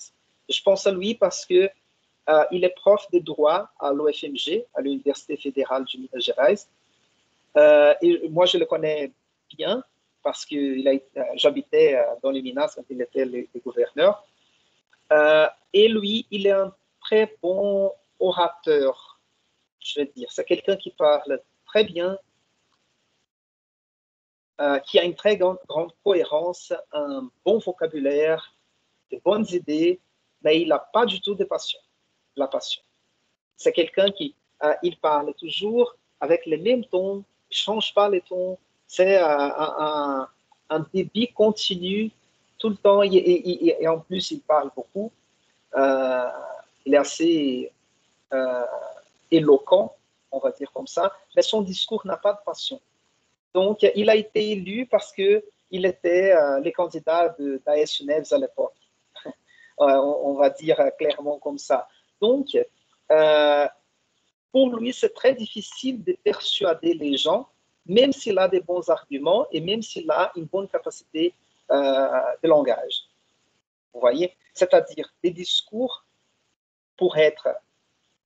Je pense à lui parce que il est prof de droit à l'UFMG, à l'Université fédérale de Minas Gerais. Et moi, je le connais bien parce que j'habitais dans les Minas quand il était le gouverneur. Et lui, il est un très bon orateur, je vais dire. C'est quelqu'un qui parle très bien, qui a une très grande cohérence, un bon vocabulaire, de bonnes idées, mais il n'a pas du tout de passion. La passion. C'est quelqu'un qui il parle toujours avec les mêmes tons, il ne change pas les tons. C'est un débit continu tout le temps, et en plus, il parle beaucoup. Il est assez éloquent, on va dire comme ça, mais son discours n'a pas de passion. Donc, il a été élu parce qu'il était le candidat d'AS Neves à l'époque. On va dire clairement comme ça. Donc, pour lui, c'est très difficile de persuader les gens, même s'il a des bons arguments et même s'il a une bonne capacité de langage. Vous voyez? C'est-à-dire des discours, pour être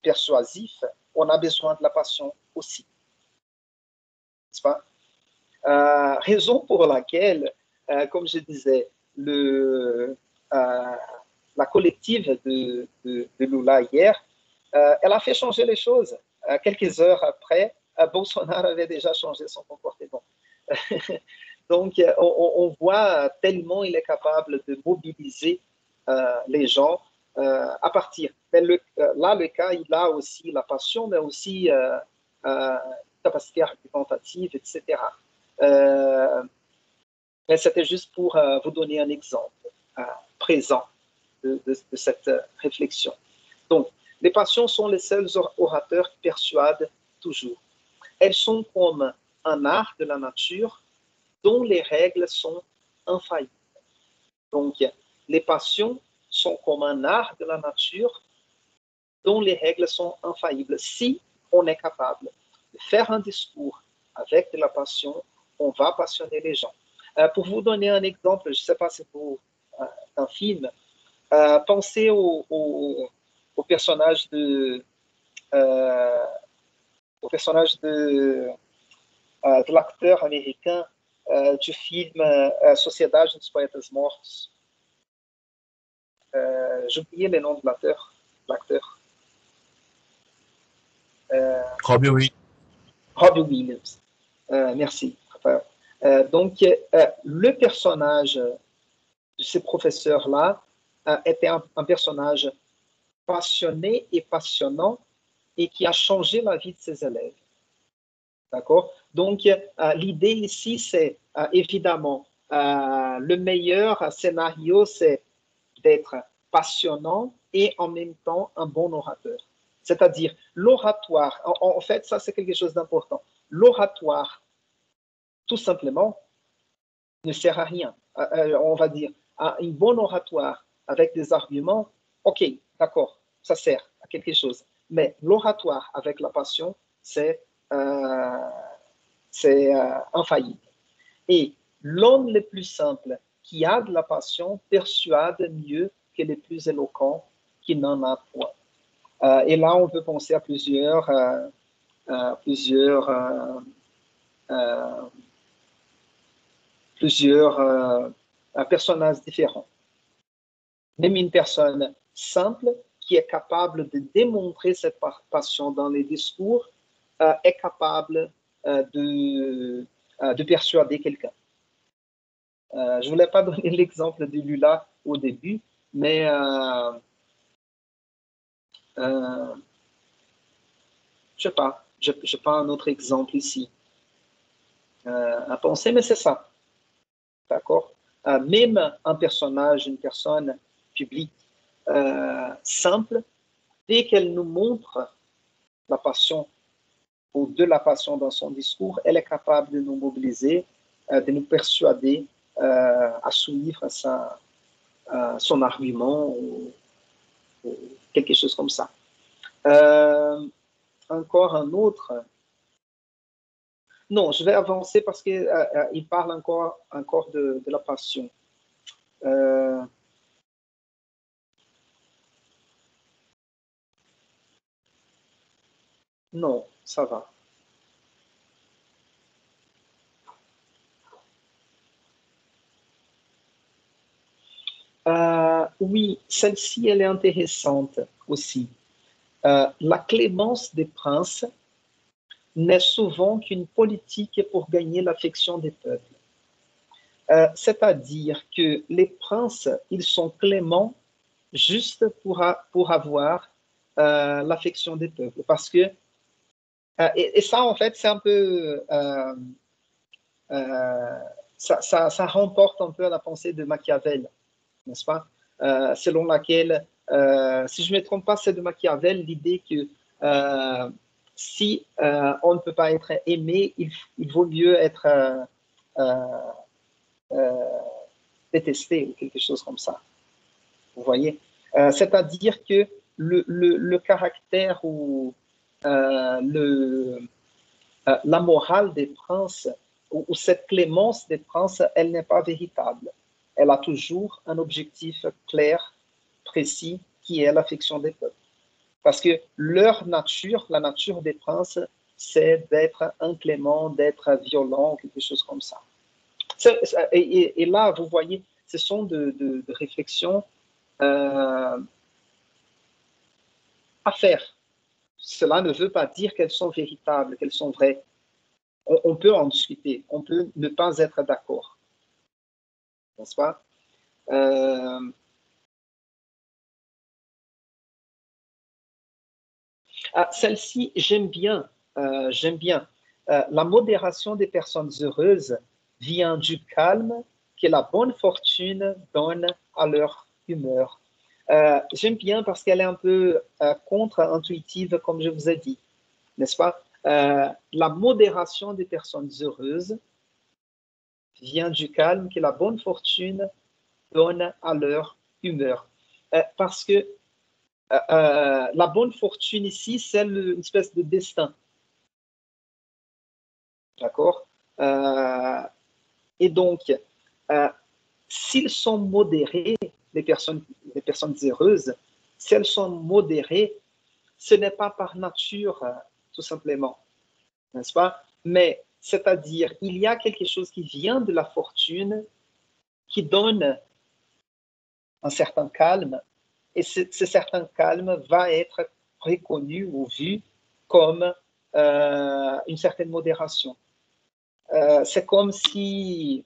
persuasifs, on a besoin de la passion aussi. N'est-ce pas? Raison pour laquelle, comme je disais, la collective de Lula hier, elle a fait changer les choses. Quelques heures après, Bolsonaro avait déjà changé son comportement. Donc, on voit tellement il est capable de mobiliser les gens à partir. Mais là, le cas, il a aussi la passion, mais aussi capacité argumentative, etc. Mais c'était juste pour vous donner un exemple présent de cette réflexion. Donc, les passions sont les seuls orateurs qui persuadent toujours. Elles sont comme un art de la nature dont les règles sont infaillibles. Donc, les passions sont comme un art de la nature dont les règles sont infaillibles. Si on est capable de faire un discours avec de la passion, on va passionner les gens. Pour vous donner un exemple, je ne sais pas si c'est pour un film, pensez au personnage de l'acteur américain du film Sociedade dos Poetas Mortos. J'ai oublié le nom de l'acteur. Robbie Williams. Robbie Williams. Merci, Raphaël. Donc, le personnage de ce professeur-là était un personnage passionné et passionnant et qui a changé la vie de ses élèves. D'accord? Donc, l'idée ici, c'est évidemment le meilleur scénario, c'est d'être passionnant et en même temps un bon orateur. C'est-à-dire, l'oratoire, en fait, ça c'est quelque chose d'important. L'oratoire, tout simplement, ne sert à rien. On va dire, un bon oratoire avec des arguments, ok, d'accord, ça sert à quelque chose. Mais l'oratoire avec la passion, c'est infaillible. Et l'homme le plus simple qui a de la passion persuade mieux que les plus éloquents qui n'en a point. Et là, on peut penser à plusieurs personnages différents. Même une personne simple qui est capable de démontrer cette passion dans les discours est capable de persuader quelqu'un. Je ne voulais pas donner l'exemple de Lula au début, mais je sais pas, je n'ai pas un autre exemple ici à penser, mais c'est ça. D'accord? Même un personnage, une personne publique simple, dès qu'elle nous montre la passion ou de la passion dans son discours, elle est capable de nous mobiliser, de nous persuader à suivre son argument ou quelque chose comme ça. Encore un autre. Non, je vais avancer parce qu'il parle encore de la passion. Non, ça va. Oui, celle-ci, elle est intéressante aussi. La clémence des princes n'est souvent qu'une politique pour gagner l'affection des peuples. C'est-à-dire que les princes, ils sont cléments juste pour avoir l'affection des peuples. Parce que, et ça, en fait, c'est un peu ça remporte un peu à la pensée de Machiavel, n'est-ce pas? Selon laquelle, si je ne me trompe pas, c'est de Machiavel, l'idée que si on ne peut pas être aimé, il vaut mieux être détesté ou quelque chose comme ça. Vous voyez? C'est-à-dire que le caractère ou la morale des princes ou cette clémence des princes, elle n'est pas véritable. Elle a toujours un objectif clair, précis, qui est l'affection des peuples. Parce que leur nature, la nature des princes, c'est d'être inclément, d'être violent, quelque chose comme ça. Et là, vous voyez, ce sont de réflexions à faire. Cela ne veut pas dire qu'elles sont véritables, qu'elles sont vraies. On peut en discuter, on peut ne pas être d'accord. N'est-ce pas? Celle-ci, j'aime bien. J'aime bien. La modération des personnes heureuses vient du calme que la bonne fortune donne à leur humeur. J'aime bien parce qu'elle est un peu contre-intuitive, comme je vous ai dit, n'est-ce pas? La modération des personnes heureuses vient du calme que la bonne fortune donne à leur humeur. Parce que la bonne fortune ici, c'est une espèce de destin. D'accord? Et donc, s'ils sont modérés, les personnes heureuses, si elles sont modérées, ce n'est pas par nature, tout simplement, n'est-ce pas? Mais, c'est-à-dire, il y a quelque chose qui vient de la fortune qui donne un certain calme, et ce certain calme va être reconnu ou vu comme une certaine modération. C'est comme si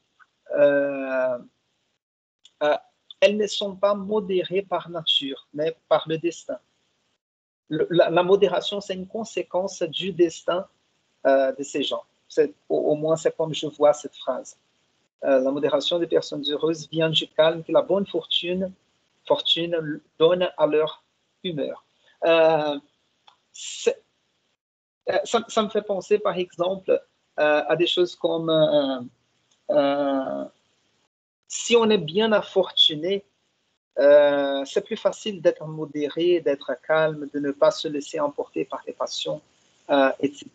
elles ne sont pas modérées par nature, mais par le destin. La modération, c'est une conséquence du destin de ces gens. Au moins, c'est comme je vois cette phrase. La modération des personnes heureuses vient du calme que la bonne fortune donne à leur humeur. Ça me fait penser, par exemple, à des choses comme si on est bien infortuné, c'est plus facile d'être modéré, d'être calme, de ne pas se laisser emporter par les passions, etc.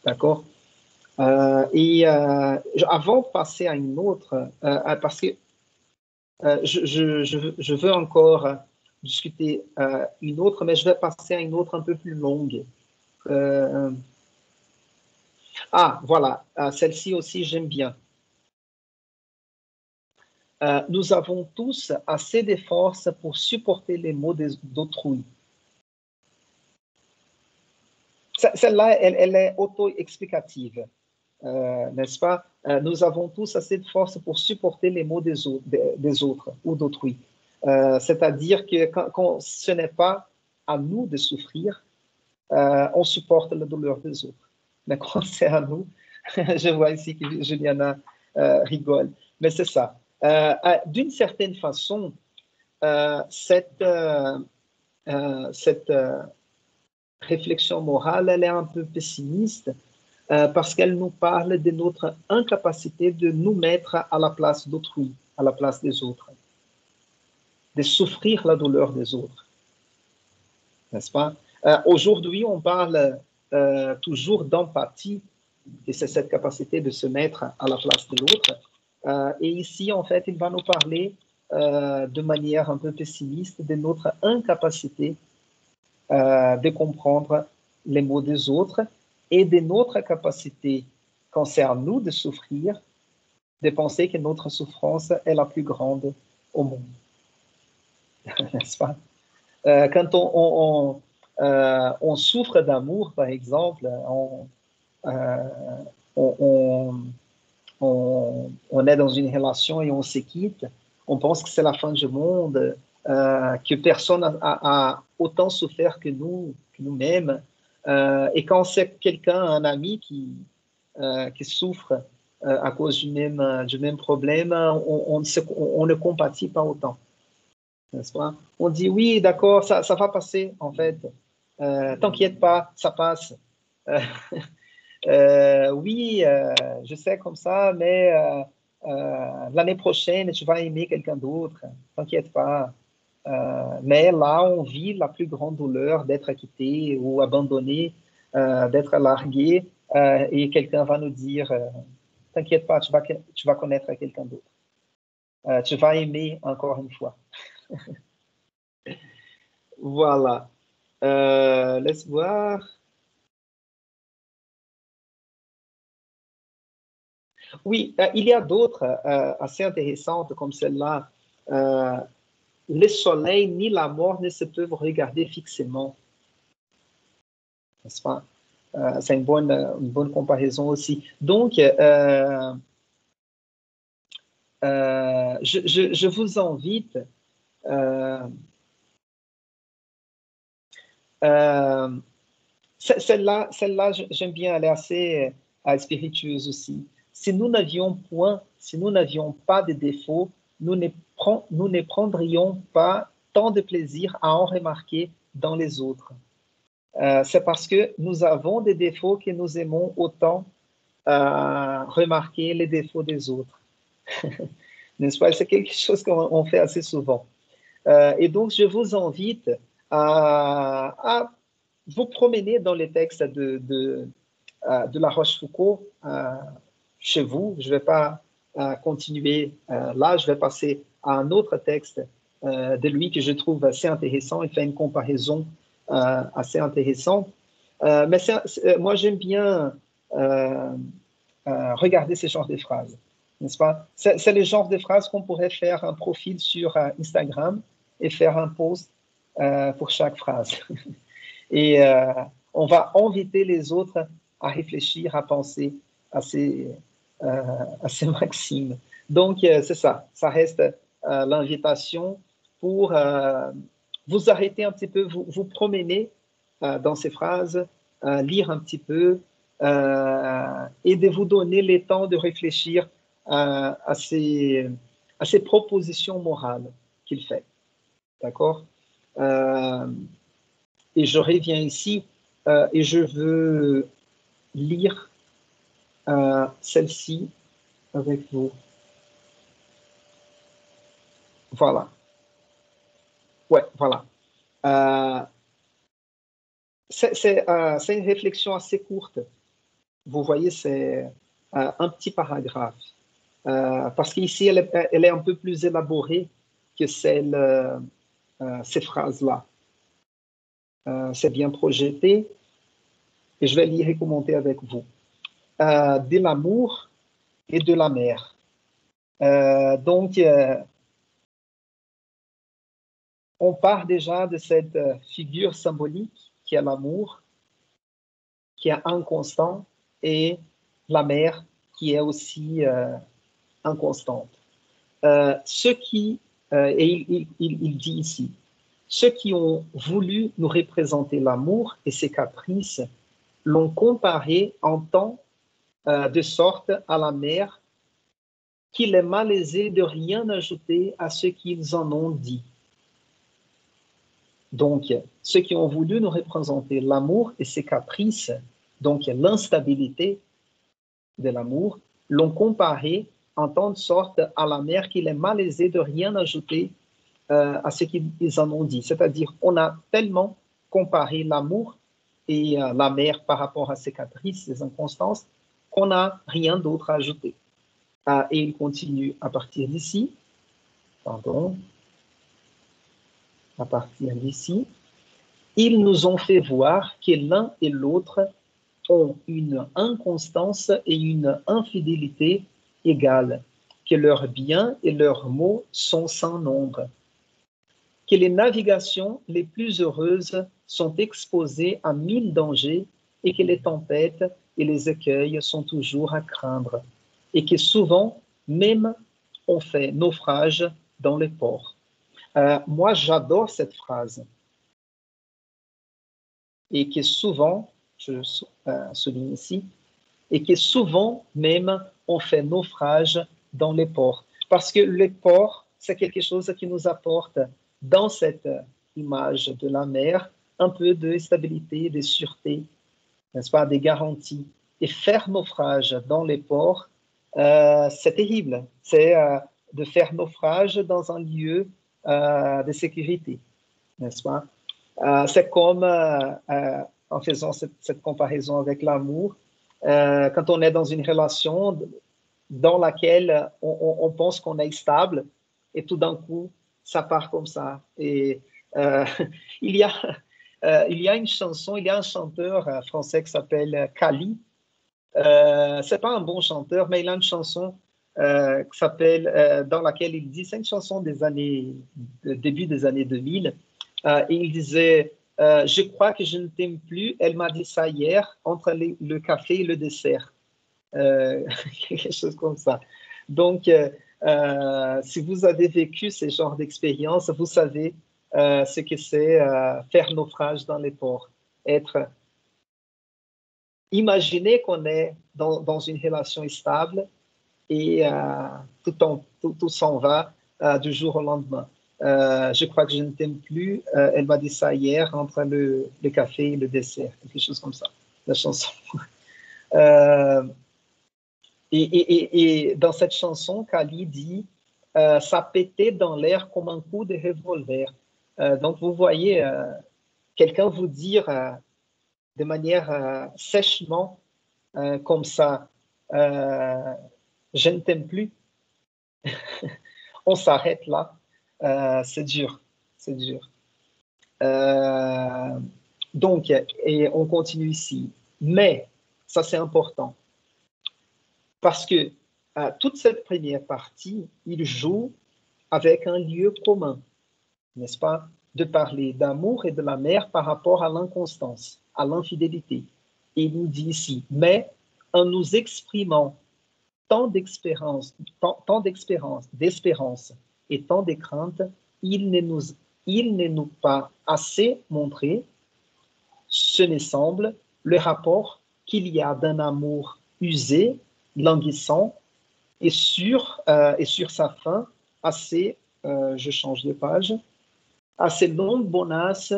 D'accord? Avant de passer à une autre, parce que je veux encore discuter une autre, mais je vais passer à une autre un peu plus longue. Voilà, celle-ci aussi, j'aime bien. Nous avons tous assez de force pour supporter les maux d'autrui. Celle-là, elle est auto-explicative, n'est-ce pas? Nous avons tous assez de force pour supporter les maux des autres ou d'autrui. C'est-à-dire que quand ce n'est pas à nous de souffrir, on supporte la douleur des autres. Mais quand c'est à nous, je vois ici que Juliana rigole, mais c'est ça. D'une certaine façon, cette réflexion morale, elle est un peu pessimiste parce qu'elle nous parle de notre incapacité de nous mettre à la place d'autrui, à la place des autres, de souffrir la douleur des autres, n'est-ce pas? Aujourd'hui, on parle toujours d'empathie, et c'est cette capacité de se mettre à la place de l'autre. Et ici, en fait, il va nous parler de manière un peu pessimiste de notre incapacité de comprendre les maux des autres et de notre capacité, quand c'est à nous de souffrir, de penser que notre souffrance est la plus grande au monde. N'est-ce pas? Quand on souffre d'amour, par exemple, on est dans une relation et on se quitte, on pense que c'est la fin du monde, que personne a autant souffert que nous-mêmes. Et quand c'est quelqu'un, un ami qui souffre, à cause du même problème, on ne compatit pas autant. N'est-ce pas? On dit oui, d'accord, ça va passer, en fait. T'inquiète pas, ça passe. Oui, je sais comme ça, mais l'année prochaine, tu vas aimer quelqu'un d'autre. T'inquiète pas. Mais là, on vit la plus grande douleur d'être quitté ou abandonné, d'être largué, et quelqu'un va nous dire, t'inquiète pas, tu vas connaître quelqu'un d'autre. Tu vas aimer encore une fois. Voilà. Laisse voir. Oui, il y a d'autres assez intéressantes comme celle-là. Le soleil ni la mort ne se peuvent regarder fixement. N'est-ce pas? C'est une bonne comparaison aussi. Donc, je vous invite, celle-là, j'aime bien, elle est assez spiritueuse aussi. Si nous n'avions pas de défauts, nous ne prendrions pas tant de plaisir à en remarquer dans les autres. C'est parce que nous avons des défauts que nous aimons autant remarquer les défauts des autres. N'est-ce pas? C'est quelque chose qu'on fait assez souvent. Et donc, je vous invite à vous promener dans les textes de La Rochefoucauld chez vous. Je ne vais pas continuer là, je vais passer à un autre texte de lui que je trouve assez intéressant. Il fait une comparaison assez intéressante. Mais moi, j'aime bien regarder ce genre de phrases, n'est-ce pas? C'est le genre de phrases qu'on pourrait faire un profil sur Instagram et faire un post pour chaque phrase. Et on va inviter les autres à réfléchir, à penser à ces maximes. Donc, c'est ça. Ça reste l'invitation pour vous arrêter un petit peu, vous promener dans ces phrases, lire un petit peu et de vous donner le temps de réfléchir à ces propositions morales qu'il fait. D'accord? Et je reviens ici et je veux lire celle-ci avec vous. Voilà. Ouais, voilà. C'est une réflexion assez courte. Vous voyez, c'est un petit paragraphe. Parce qu'ici, elle est un peu plus élaborée que ces phrases-là. C'est bien projeté. Et je vais lire et commenter avec vous. De l'amour et de la mer. Donc, on part déjà de cette figure symbolique qui est l'amour, qui est inconstant, et la mer qui est aussi inconstante. Et il dit ici, ceux qui ont voulu nous représenter l'amour et ses caprices l'ont comparé en temps de sorte à la mer qu'il est malaisé de rien ajouter à ce qu'ils en ont dit. Donc, ceux qui ont voulu nous représenter l'amour et ses caprices, donc l'instabilité de l'amour, l'ont comparé en tant de sorte à la mer qu'il est malaisé de rien ajouter à ce qu'ils en ont dit. C'est-à-dire, on a tellement comparé l'amour et la mer par rapport à ses caprices, ses inconstances, qu'on n'a rien d'autre à ajouter. Et il continue à partir d'ici. À partir d'ici. Ils nous ont fait voir que l'un et l'autre ont une inconstance et une infidélité égales, que leurs biens et leurs maux sont sans nombre, que les navigations les plus heureuses sont exposées à 1000 dangers et que les tempêtes et les écueils sont toujours à craindre, et que souvent même on fait naufrage dans les ports. Moi, j'adore cette phrase. Et que souvent, je souligne ici, et que souvent même on fait naufrage dans les ports. Parce que les ports, c'est quelque chose qui nous apporte dans cette image de la mer un peu de stabilité, de sûreté, n'est-ce pas, des garanties. Et faire naufrage dans les ports, c'est terrible. C'est de faire naufrage dans un lieu de sécurité, n'est-ce pas? C'est comme, en faisant cette comparaison avec l'amour, quand on est dans une relation dans laquelle on pense qu'on est stable et tout d'un coup, ça part comme ça. Et il y a une chanson, il y a un chanteur français qui s'appelle Kali. C'est pas un bon chanteur, mais il a une chanson qui s'appelle, dans laquelle il dit, c'est une chanson des début des années 2000, et il disait, je crois que je ne t'aime plus, elle m'a dit ça hier, entre le café et le dessert. Quelque chose comme ça. Donc, si vous avez vécu ce genre d'expérience, vous savez ce que c'est faire naufrage dans les ports. Imaginer qu'on est dans une relation stable et tout s'en va du jour au lendemain. Je crois que je ne t'aime plus. Elle m'a dit ça hier entre le café et le dessert, quelque chose comme ça, la chanson. Et dans cette chanson, Kali dit ça pétait dans l'air comme un coup de revolver. Donc, vous voyez quelqu'un vous dire de manière sèchement, comme ça, je ne t'aime plus. On s'arrête là. C'est dur. C'est dur. Donc, et on continue ici. Mais, ça c'est important. Parce que toute cette première partie, il joue avec un lieu commun, n'est-ce pas? De parler d'amour et de la mer par rapport à l'inconstance, à l'infidélité. Et il nous dit ici, mais en nous exprimant tant d'espérance et tant de crainte, il ne nous pas assez montré, ce ne semble, le rapport qu'il y a d'un amour usé, languissant, et sur sa fin, assez, je change de page, assez longue bonasse,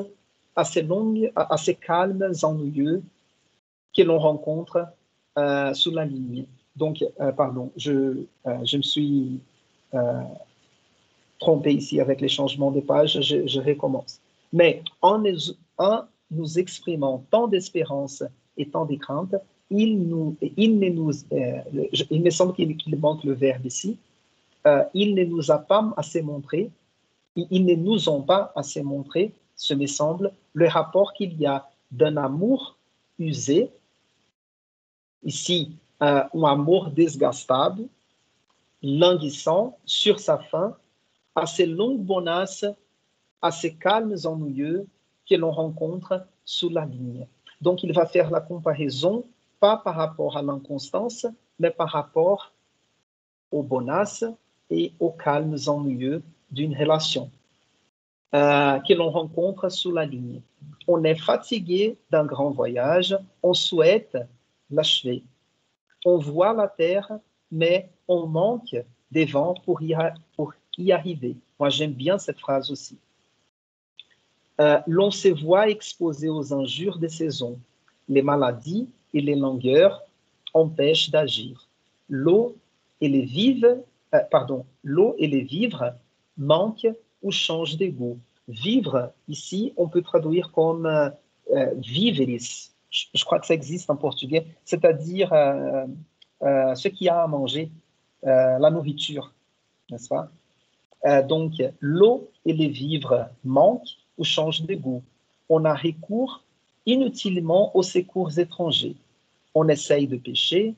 assez calmes, ennuyeux, que l'on rencontre sous la ligne. Donc, pardon, je me suis trompé ici avec les changements de page, je recommence. Mais en nous exprimant tant d'espérance et tant de crainte, il me semble qu'il manque le verbe ici, il ne nous a pas assez montré, ils ne nous ont pas assez montré, ce me semble, le rapport qu'il y a d'un amour usé, ici, un amour desgastable, languissant sur sa fin, assez longue bonasse, assez calmes, ennuyeux, que l'on rencontre sous la ligne. Donc, il va faire la comparaison, pas par rapport à l'inconstance, mais par rapport aux bonasses et aux calmes ennuyeux d'une relation que l'on rencontre sous la ligne. On est fatigué d'un grand voyage, on souhaite l'achever. On voit la terre, mais on manque des vents pour y arriver. Moi, j'aime bien cette phrase aussi. L'on se voit exposé aux injures des saisons. Les maladies et les langueurs empêchent d'agir. L'eau et les vivres manquent ou changent de goût. Vivre, ici, on peut traduire comme viveris. Je crois que ça existe en portugais, c'est-à-dire ce qu'il y a à manger, la nourriture, n'est-ce pas? Donc, l'eau et les vivres manquent ou changent de goût. On a recours inutilement aux secours étrangers. On essaye de pêcher,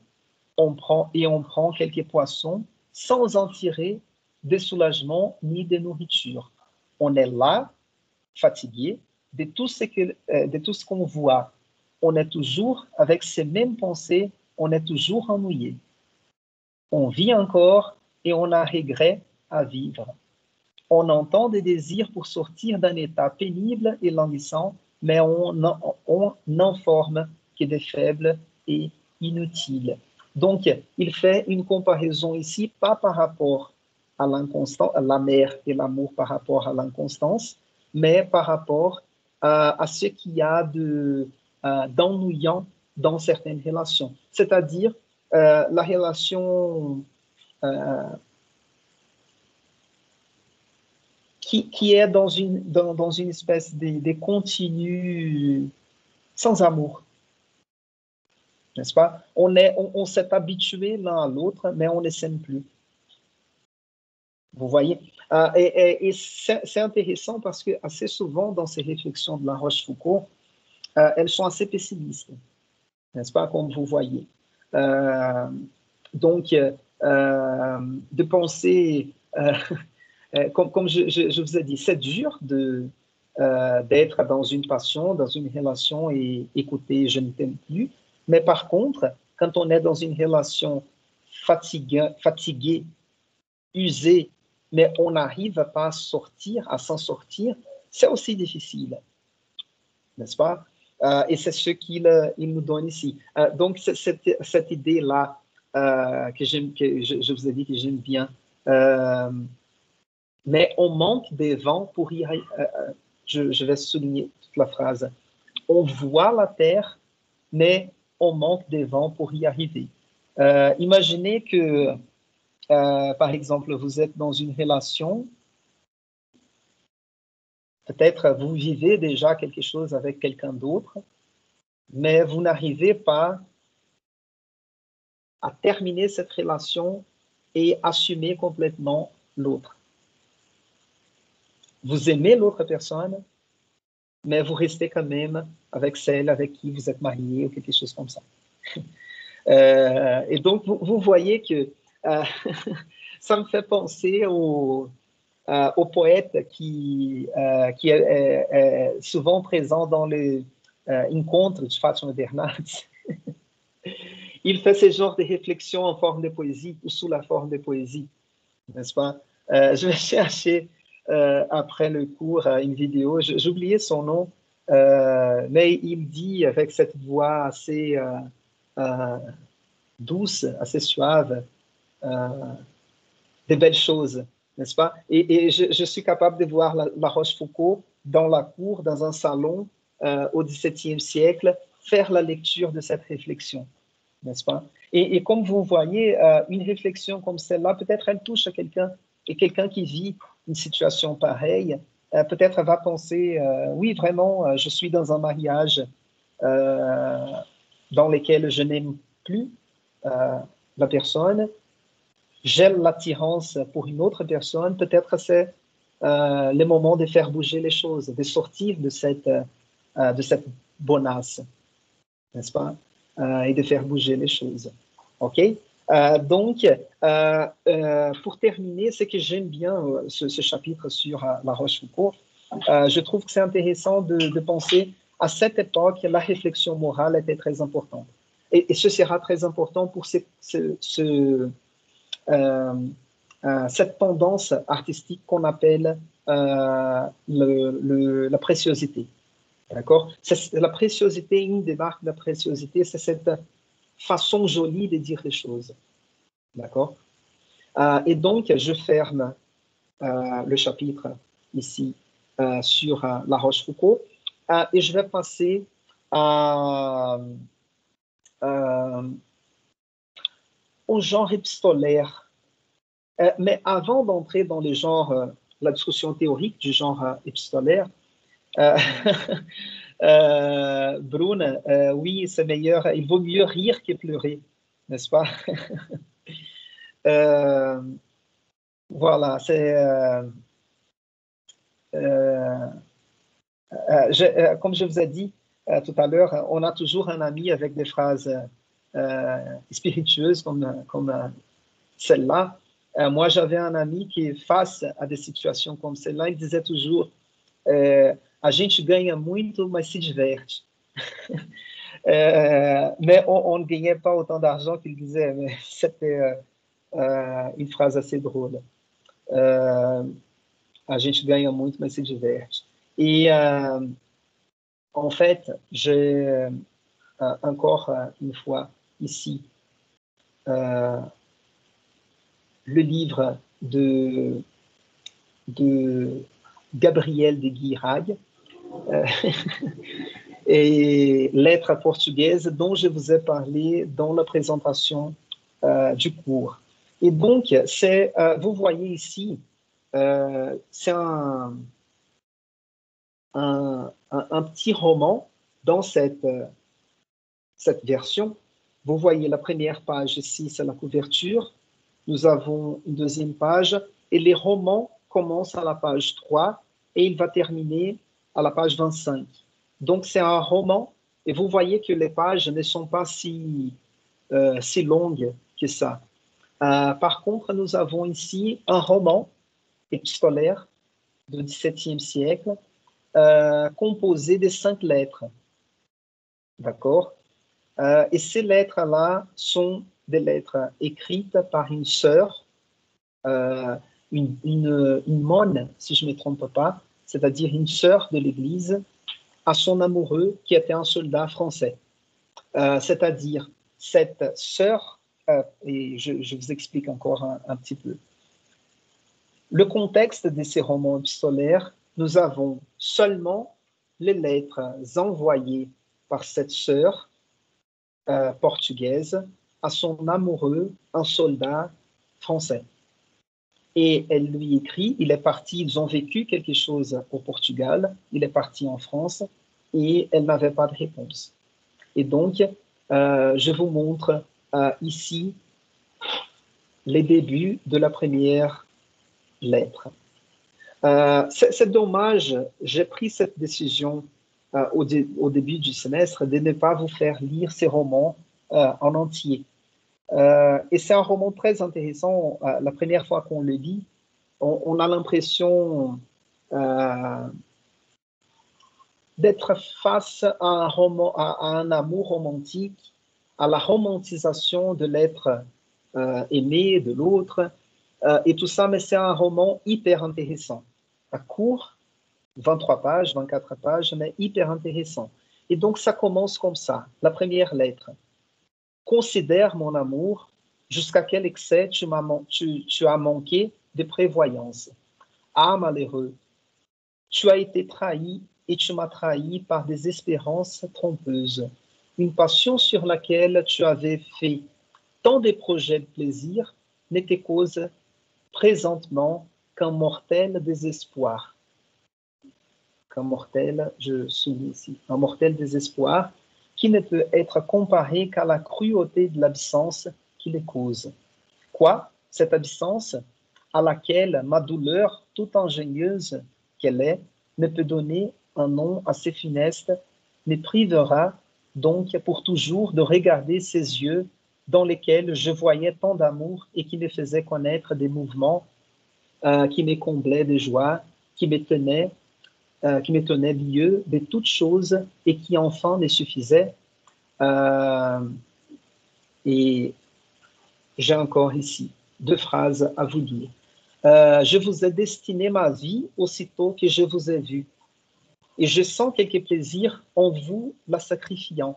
on prend quelques poissons sans en tirer de soulagement ni de nourriture. On est là, fatigué de tout ce qu'on voit. On est toujours avec ces mêmes pensées, on est toujours ennuyé. On vit encore et on a regret à vivre. On entend des désirs pour sortir d'un état pénible et languissant, mais on n'en forme que des faibles et inutiles. Donc, il fait une comparaison ici, pas par rapport à l'inconstance, la mer et l'amour par rapport à l'inconstance, mais par rapport à ce qu'il y a d'ennuyant dans certaines relations. C'est-à-dire la relation qui est dans une espèce de continu sans amour. N'est-ce pas? On s'est habitué l'un à l'autre, mais on ne s'aime plus. Vous voyez? Et c'est intéressant parce que assez souvent, dans ces réflexions de La Rochefoucauld, elles sont assez pessimistes, n'est-ce pas? Comme vous voyez. Donc, de penser, comme je vous ai dit, c'est dur d'être dans une passion, dans une relation et écouter, je ne t'aime plus. Mais par contre, quand on est dans une relation fatiguée, usée, mais on n'arrive pas à s'en sortir, c'est aussi difficile, n'est-ce pas? Et c'est ce qu'il nous donne ici. Donc, cette idée-là que je vous ai dit que j'aime bien, mais on manque des vents pour y arriver. Je vais souligner toute la phrase. On voit la terre, mais on manque des vents pour y arriver. Imaginez que, par exemple, vous êtes dans une relation, peut-être vous vivez déjà quelque chose avec quelqu'un d'autre, mais vous n'arrivez pas à terminer cette relation et assumer complètement l'autre. Vous aimez l'autre personne, mais vous restez quand même avec celle avec qui vous êtes marié ou quelque chose comme ça. Et donc, vous voyez que ça me fait penser au poète qui est souvent présent dans les encontros de Fátima Bernardes. Il fait ce genre de réflexion en forme de poésie ou sous la forme de poésie, n'est-ce pas? Je vais chercher après le cours une vidéo, j'ai oublié son nom, mais il dit avec cette voix assez douce, assez suave, de belles choses, n'est-ce pas? Et je suis capable de voir la Rochefoucauld dans la cour, dans un salon au XVIIe siècle, faire la lecture de cette réflexion, n'est-ce pas? Et comme vous voyez, une réflexion comme celle-là, peut-être elle touche à quelqu'un, et quelqu'un qui vit une situation pareille, peut-être va penser, oui, vraiment, je suis dans un mariage dans lequel je n'aime plus la personne, j'ai l'attirance pour une autre personne, peut-être c'est le moment de faire bouger les choses, de sortir de cette bonasse, n'est-ce pas? Et de faire bouger les choses. OK? Donc, pour terminer, ce que j'aime bien ce chapitre sur La Rochefoucauld, je trouve que c'est intéressant de penser à cette époque, la réflexion morale était très importante. Et ce sera très important pour cette tendance artistique qu'on appelle la préciosité. D'accord? La préciosité, une des marques de la préciosité, c'est cette façon jolie de dire les choses. D'accord? Et donc, je ferme le chapitre ici sur La Rochefoucauld et je vais passer au genre épistolaire. Mais avant d'entrer dans les genres, la discussion théorique du genre épistolaire, Brune, oui, c'est meilleur, il vaut mieux rire que pleurer, n'est-ce pas? Voilà, c'est comme je vous ai dit tout à l'heure, on a toujours un ami avec des phrases spiritueuses comme celle-là. Moi, j'avais un ami qui, face à des situations comme celle-là, il disait toujours a gente ganha muito, mas se diverte. Mais on ne gagnait pas autant d'argent qu'il disait, mais c'était une phrase assez drôle. A gente ganha muito, mas se diverte. Et en fait, j'ai encore une fois ici le livre de Gabriel de Guirag et Lettres portugaises dont je vous ai parlé dans la présentation du cours. Et donc, vous voyez ici, c'est un petit roman dans cette version. Vous voyez la première page ici, c'est la couverture. Nous avons une deuxième page et les romans commencent à la page 3 et il va terminer à la page 25. Donc, c'est un roman et vous voyez que les pages ne sont pas si longues que ça. Par contre, nous avons ici un roman épistolaire du XVIIe siècle composé de 5 lettres. D'accord? Et ces lettres-là sont des lettres écrites par une sœur, une monne, si je ne me trompe pas, c'est-à-dire une sœur de l'Église, à son amoureux qui était un soldat français. C'est-à-dire, cette sœur, et je vous explique encore un petit peu. Le contexte de ces romans épistolaires, nous avons seulement les lettres envoyées par cette sœur portugaise à son amoureux, un soldat français. Et elle lui écrit, il est parti, ils ont vécu quelque chose au Portugal, il est parti en France et elle n'avait pas de réponse. Et donc, je vous montre ici les débuts de la première lettre. C'est dommage, j'ai pris cette décision au début du semestre de ne pas vous faire lire ces romans en entier. Et c'est un roman très intéressant. La première fois qu'on le lit, on a l'impression d'être face à un roman, à un amour romantique, à la romantisation de l'être aimé de l'autre, et tout ça, mais c'est un roman hyper intéressant. Court, 23 pages, 24 pages, mais hyper intéressant. Et donc, ça commence comme ça. La première lettre. Considère mon amour, jusqu'à quel excès tu as manqué de prévoyance. Ah, malheureux, tu as été trahi et tu m'as trahi par des espérances trompeuses. Une passion sur laquelle tu avais fait tant de projets de plaisir n'était cause présentement qu'un mortel désespoir. Qu'un mortel, je souligne ici, un mortel désespoir qui ne peut être comparé qu'à la cruauté de l'absence qui les cause. Quoi? Cette absence à laquelle ma douleur, toute ingénieuse qu'elle est, ne peut donner un nom assez funeste, me privera donc pour toujours de regarder ces yeux dans lesquels je voyais tant d'amour et qui me faisaient connaître des mouvements qui me comblaient de joie, qui me tenaient lieu de toutes choses et qui enfin me suffisaient. Et j'ai encore ici 2 phrases à vous dire. Je vous ai destiné ma vie aussitôt que je vous ai vu, et je sens quelque plaisir en vous la sacrifiant.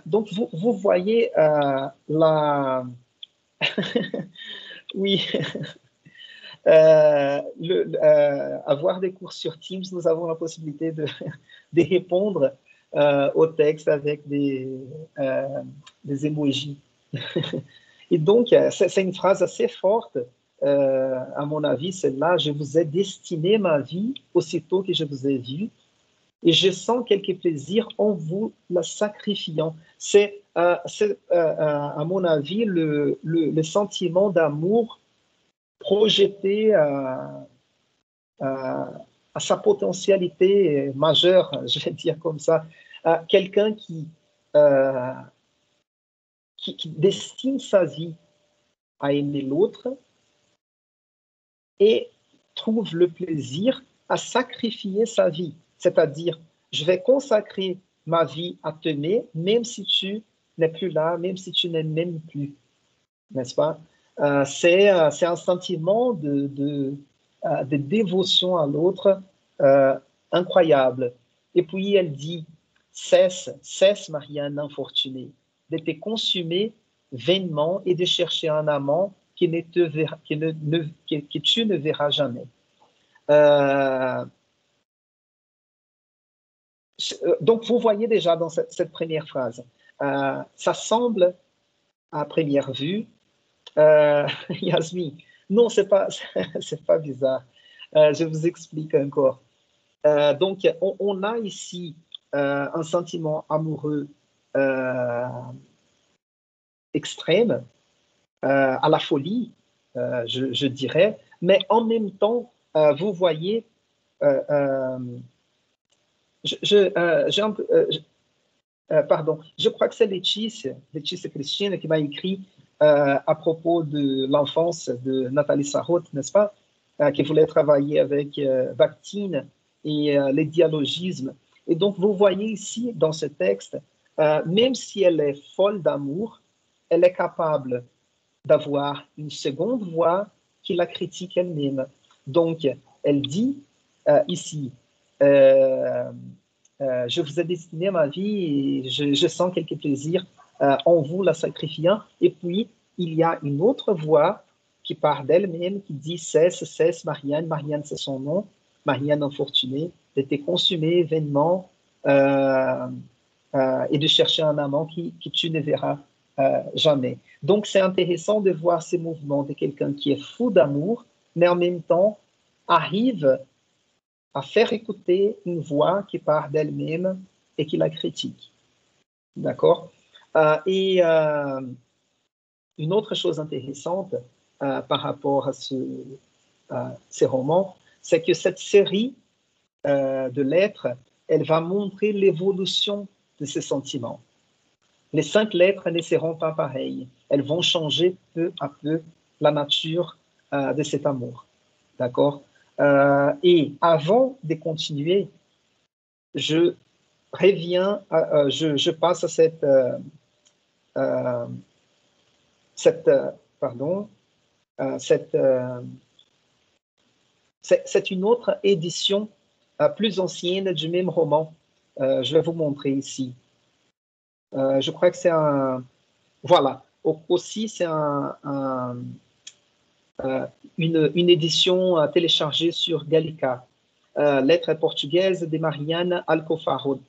Donc, vous voyez la... oui, avoir des cours sur Teams, nous avons la possibilité de répondre au texte avec des emojis. Et donc, c'est une phrase assez forte, à mon avis, celle-là. Je vous ai destiné ma vie aussitôt que je vous ai vu, et je sens quelque plaisir en vous la sacrifiant. C'est, à mon avis, le sentiment d'amour projeté à sa potentialité majeure, je vais dire comme ça. Quelqu'un qui destine sa vie à aimer l'autre et trouve le plaisir à sacrifier sa vie. C'est-à-dire, je vais consacrer ma vie à t'aimer, même si tu n'es plus là, même si tu n'es même plus. N'est-ce pas? C'est un sentiment de dévotion à l'autre incroyable. Et puis elle dit, cesse, Marianne infortunée, de te consumer vainement et de chercher un amant qui ne te verra, que tu ne verras jamais. Donc, vous voyez déjà dans cette première phrase, ça semble à première vue, Yasmine, non, c'est pas bizarre. Je vous explique encore. Donc, on a ici un sentiment amoureux extrême, à la folie, je dirais, mais en même temps, vous voyez, pardon, je crois que c'est Laetitia Christine qui m'a écrit à propos de l'enfance de Nathalie Sarraute, n'est-ce pas, qui voulait travailler avec Bakhtin et les dialogismes. Et donc, vous voyez ici, dans ce texte, même si elle est folle d'amour, elle est capable d'avoir une seconde voix qui la critique elle-même. Donc, elle dit ici, je vous ai destiné ma vie et je sens quelques plaisirs en vous la sacrifiant. Et puis, il y a une autre voix qui part d'elle-même, qui dit cesse, cesse, Marianne. Marianne, c'est son nom. Marianne infortunée, d'être consumée vainement et de chercher un amant qui tu ne verras jamais. Donc, c'est intéressant de voir ces mouvements de quelqu'un qui est fou d'amour, mais en même temps arrive à faire écouter une voix qui part d'elle-même et qui la critique. D'accord? Et une autre chose intéressante par rapport à ces romans, c'est que cette série de lettres, elle va montrer l'évolution de ces sentiments. Les 5 lettres ne seront pas pareilles. Elles vont changer peu à peu la nature de cet amour. D'accord? Et avant de continuer, je reviens, je passe à c'est une autre édition plus ancienne du même roman. Je vais vous montrer ici. Je crois que c'est un... Voilà. Aussi, c'est une édition téléchargée sur Gallica. Lettres portugaises de Marianne Alcoforado,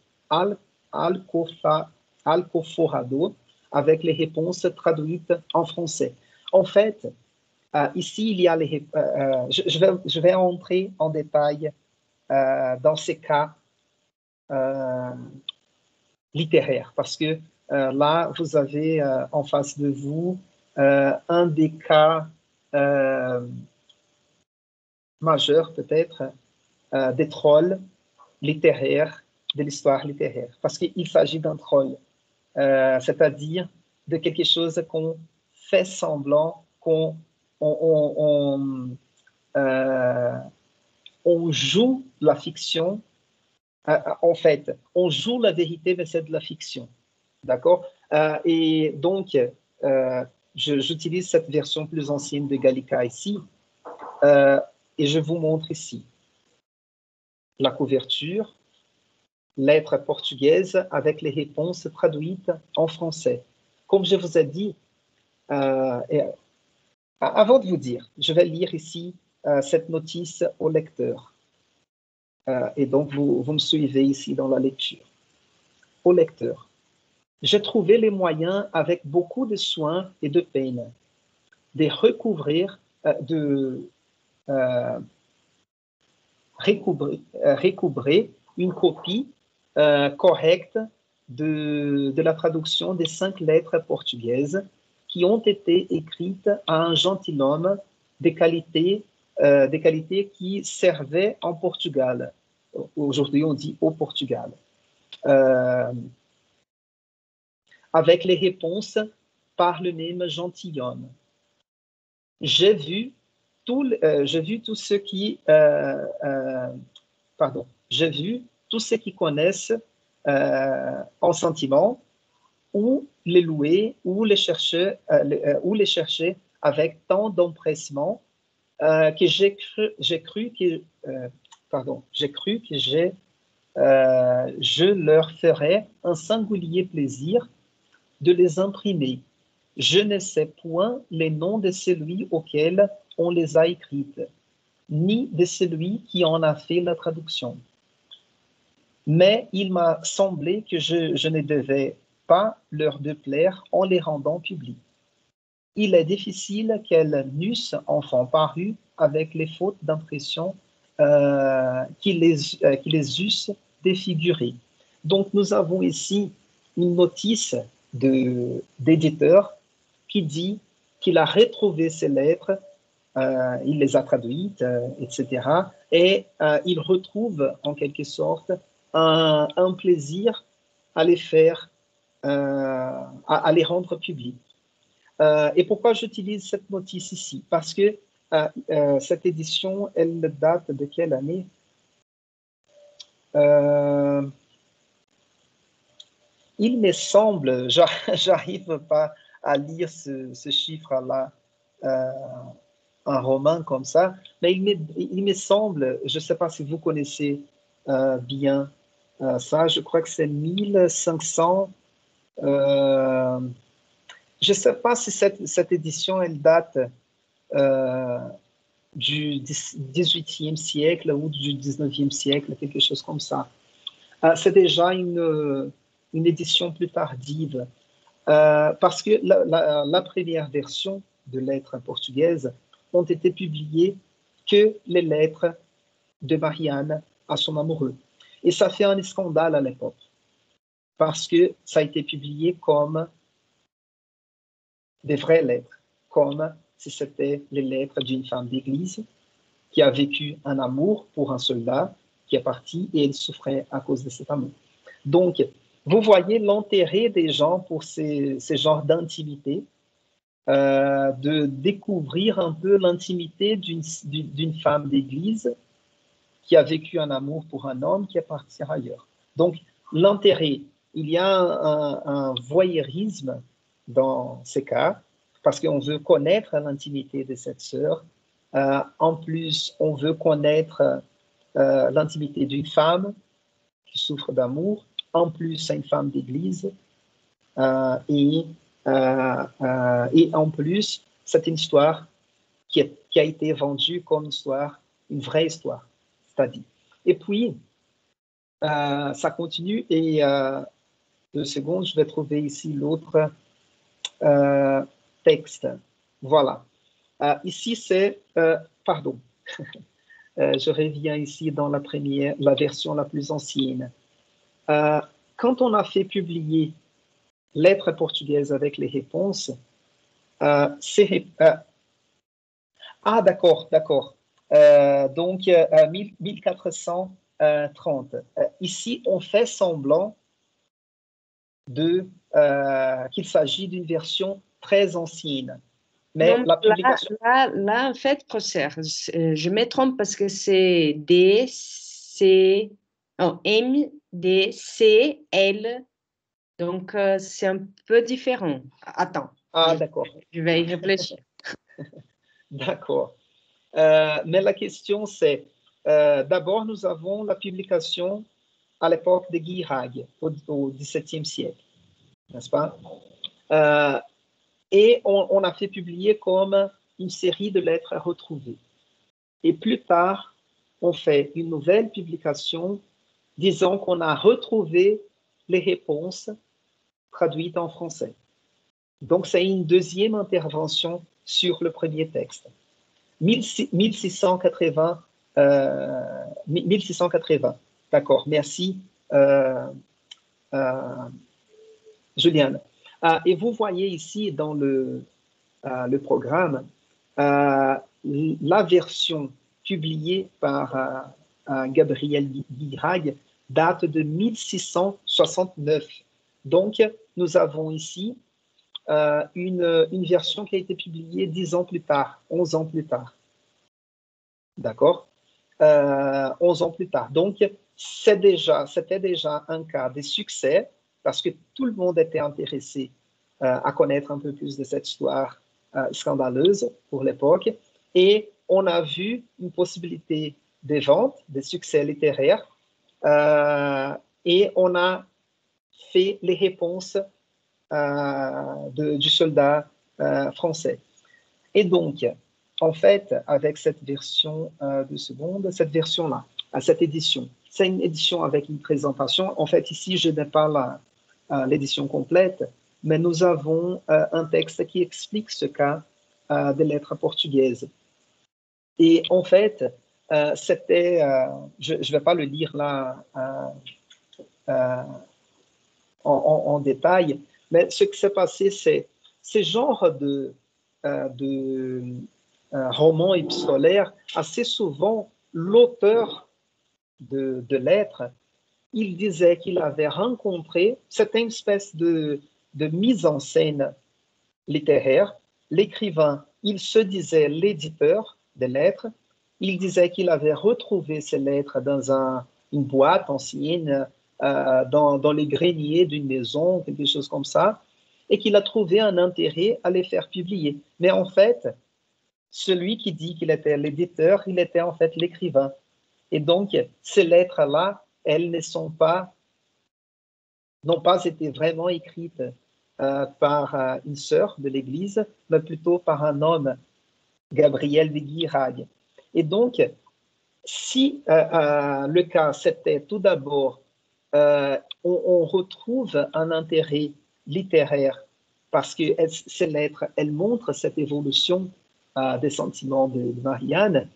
avec les réponses traduites en français. En fait, ici, il y a je vais entrer en détail dans ces cas littéraires, parce que là, vous avez en face de vous un des cas majeurs, peut-être, des trolls littéraires, de l'histoire littéraire, parce qu'il s'agit d'un troll, c'est-à-dire de quelque chose qu'on fait semblant, qu'on on joue la fiction. En fait, on joue la vérité, mais c'est de la fiction. D'accord? Et donc, j'utilise cette version plus ancienne de Gallica ici, et je vous montre ici la couverture, lettres portugaises avec les réponses traduites en français. Comme je vous ai dit, avant de vous dire, je vais lire ici cette notice au lecteur. Et donc, vous me suivez ici dans la lecture. Au lecteur. J'ai trouvé les moyens, avec beaucoup de soin et de peine, de recouvrer une copie correcte de la traduction des 5 lettres portugaises qui ont été écrites à un gentilhomme des qualités qui servaient en Portugal. Aujourd'hui, on dit au Portugal. Avec les réponses par le même gentilhomme. J'ai vu tous ceux qui connaissent en sentiment, ou les louer, ou les chercher avec tant d'empressement que j'ai cru que je leur ferais un singulier plaisir de les imprimer je ne sais point les noms de celui auquel on les a écrites, ni de celui qui en a fait la traduction. Mais il m'a semblé que je ne devais pas leur déplaire en les rendant publics. Il est difficile qu'elles n'eussent enfin paru avec les fautes d'impression qui les eussent défigurées. Donc, nous avons ici une notice d'éditeur qui dit qu'il a retrouvé ces lettres, il les a traduites, etc. Et il retrouve en quelque sorte un plaisir à les faire, à les rendre publics. Et pourquoi j'utilise cette notice ici? Parce que cette édition, elle date de quelle année? Il me semble, j'arrive pas à lire ce chiffre-là en roman comme ça, mais il me semble, je ne sais pas si vous connaissez bien ça, je crois que c'est 1500. Je ne sais pas si cette édition, elle date du 18e siècle ou du 19e siècle, quelque chose comme ça. C'est déjà une édition plus tardive, parce que la première version de lettres portugaises ont été publiées que les lettres de Marianne à son amoureux. Et ça fait un scandale à l'époque, parce que ça a été publié comme des vraies lettres, comme si c'était les lettres d'une femme d'église qui a vécu un amour pour un soldat qui est parti et elle souffrait à cause de cet amour. Donc, vous voyez l'intérêt des gens pour ces genres d'intimité, de découvrir un peu l'intimité d'une femme d'église qui a vécu un amour pour un homme qui est parti ailleurs. Donc, l'intérêt, il y a un voyeurisme dans ces cas, parce qu'on veut connaître l'intimité de cette sœur. En plus, on veut connaître l'intimité d'une femme qui souffre d'amour. En plus, c'est une femme d'église. Et en plus, c'est une histoire qui a été vendue comme une vraie histoire, c'est-à-dire. Et puis, ça continue et 2 secondes, je vais trouver ici l'autre texte. Voilà. Ici, c'est, pardon, je reviens ici dans la version la plus ancienne. Quand on a fait publier lettres portugaises avec les réponses, d'accord. Donc, 1430. Ici, on fait semblant qu'il s'agit d'une version très ancienne. Mais non, la publication... là, en fait, professeur, je me trompe parce que c'est D-C... Non, M-D-C-L. Donc, c'est un peu différent. Attends. D'accord. Je vais y réfléchir. D'accord. Mais la question, c'est, d'abord, nous avons la publication à l'époque de Guirag, au XVIIe siècle, n'est-ce pas? Et on a fait publier comme une série de lettres retrouvées. Et plus tard, on fait une nouvelle publication disant qu'on a retrouvé les réponses traduites en français. Donc, c'est une deuxième intervention sur le premier texte. 1680. D'accord, merci, Juliane. Et vous voyez ici dans le programme la version publiée par Gabriel Guirag date de 1669. Donc, nous avons ici une version qui a été publiée 10 ans plus tard, 11 ans plus tard. D'accord? 11 ans plus tard. Donc, c'était déjà un cas de succès parce que tout le monde était intéressé à connaître un peu plus de cette histoire scandaleuse pour l'époque. Et on a vu une possibilité de vente, de succès littéraire, et on a fait les réponses du soldat français. Et donc, en fait, avec cette version de seconde, cette version-là, cette édition, c'est une édition avec une présentation. En fait, ici, je n'ai pas l'édition complète, mais nous avons un texte qui explique ce cas des lettres portugaises. Et en fait, c'était, je ne vais pas le lire là en détail, mais ce qui s'est passé, c'est ce genre de roman épistolaire, assez souvent, l'auteur de lettres, il disait qu'il avait rencontré, c'était une espèce de mise en scène littéraire. L'écrivain, il se disait l'éditeur des lettres. Il disait qu'il avait retrouvé ces lettres dans une boîte ancienne, dans les greniers d'une maison, quelque chose comme ça, et qu'il a trouvé un intérêt à les faire publier. Mais en fait, celui qui dit qu'il était l'éditeur, il était en fait l'écrivain. Et donc, ces lettres-là, elles n'ont pas été vraiment écrites par une sœur de l'Église, mais plutôt par un homme, Gabriel de Guirag. Et donc, si le cas, c'était tout d'abord, on retrouve un intérêt littéraire parce que ces lettres, elles montrent cette évolution des sentiments de Marianne,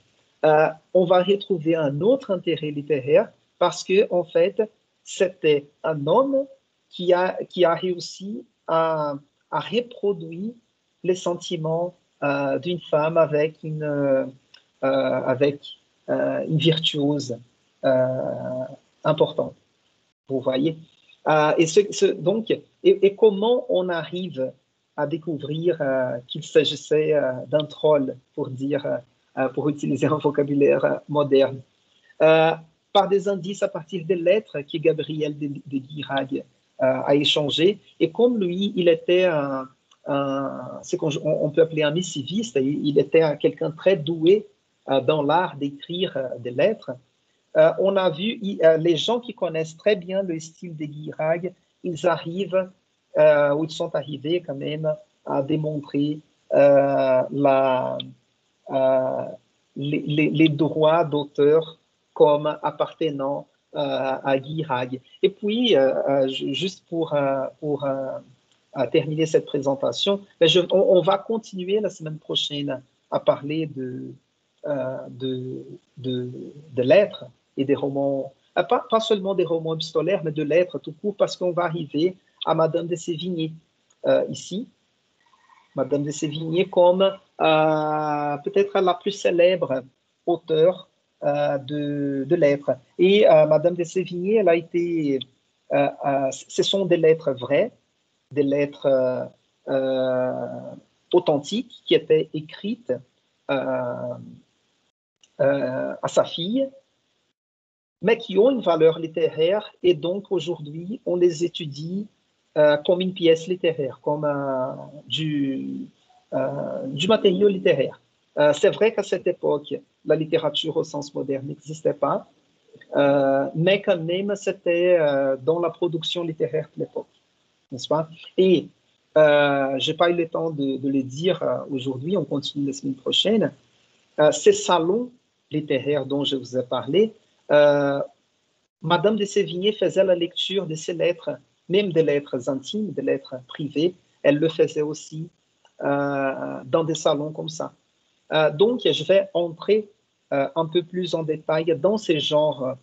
on va retrouver un autre intérêt littéraire parce que, en fait, c'était un homme qui a réussi à reproduire les sentiments d'une femme avec une virtuose importante. Vous voyez? Et comment on arrive à découvrir qu'il s'agissait d'un troll, pour utiliser un vocabulaire moderne, par des indices à partir des lettres que Gabriel de Guirag a échangées. Et comme lui, il était ce qu'on peut appeler un missiviste, il était quelqu'un très doué dans l'art d'écrire des lettres. On a vu les gens qui connaissent très bien le style de Guirag, ils arrivent, ou ils sont arrivés quand même à démontrer les droits d'auteur comme appartenant à Guirag. Et puis, juste pour terminer cette présentation, on va continuer la semaine prochaine à parler de lettres et des romans, pas seulement des romans épistolaires, mais de lettres tout court, parce qu'on va arriver à Madame de Sévigné ici. Madame de Sévigné comme peut-être la plus célèbre auteure de lettres. Et Madame de Sévigné, elle a été, ce sont des lettres vraies, des lettres authentiques qui étaient écrites à sa fille, mais qui ont une valeur littéraire, et donc aujourd'hui, on les étudie comme une pièce littéraire, comme du matériau littéraire. C'est vrai qu'à cette époque, la littérature au sens moderne n'existait pas, mais quand même, c'était dans la production littéraire de l'époque, n'est-ce pas? Et je n'ai pas eu le temps de le dire aujourd'hui, on continue la semaine prochaine. Ces salons littéraires dont je vous ai parlé, Madame de Sévigné faisait la lecture de ces lettres, même des lettres intimes, des lettres privées. Elle le faisait aussi dans des salons comme ça. Donc, je vais entrer un peu plus en détail dans ces genres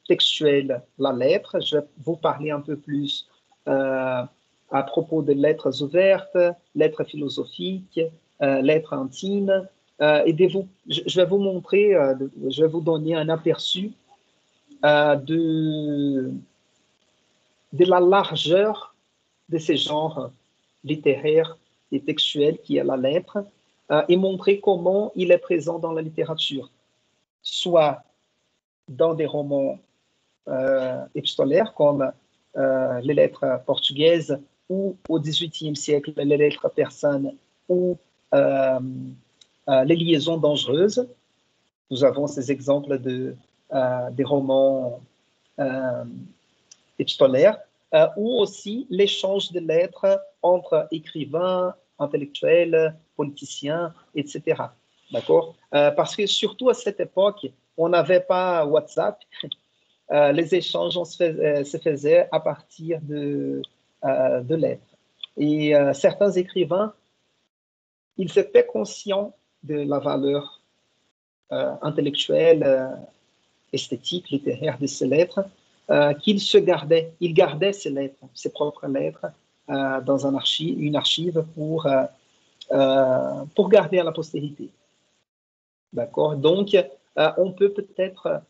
textuels, la lettre. Je vais vous parler un peu plus à propos de lettres ouvertes, lettres philosophiques, lettres intimes. Et je vais vous montrer, je vais vous donner un aperçu de la largeur de ces genres littéraires et textuels qui est la lettre, et montrer comment il est présent dans la littérature, soit dans des romans épistolaires comme les lettres portugaises, ou au XVIIIe siècle les lettres persanes, ou les liaisons dangereuses. Nous avons ces exemples des romans épistolaires, ou aussi l'échange de lettres entre écrivains, intellectuels, politiciens, etc. D'accord? Parce que surtout à cette époque, on n'avait pas WhatsApp. Les échanges se faisaient à partir de lettres. Et certains écrivains, ils étaient conscients de la valeur intellectuelle, esthétique, littéraire de ces lettres, qu'ils gardaient ces lettres, ses propres lettres, dans une archive pour garder à la postérité. D'accord? Donc, on peut peut-être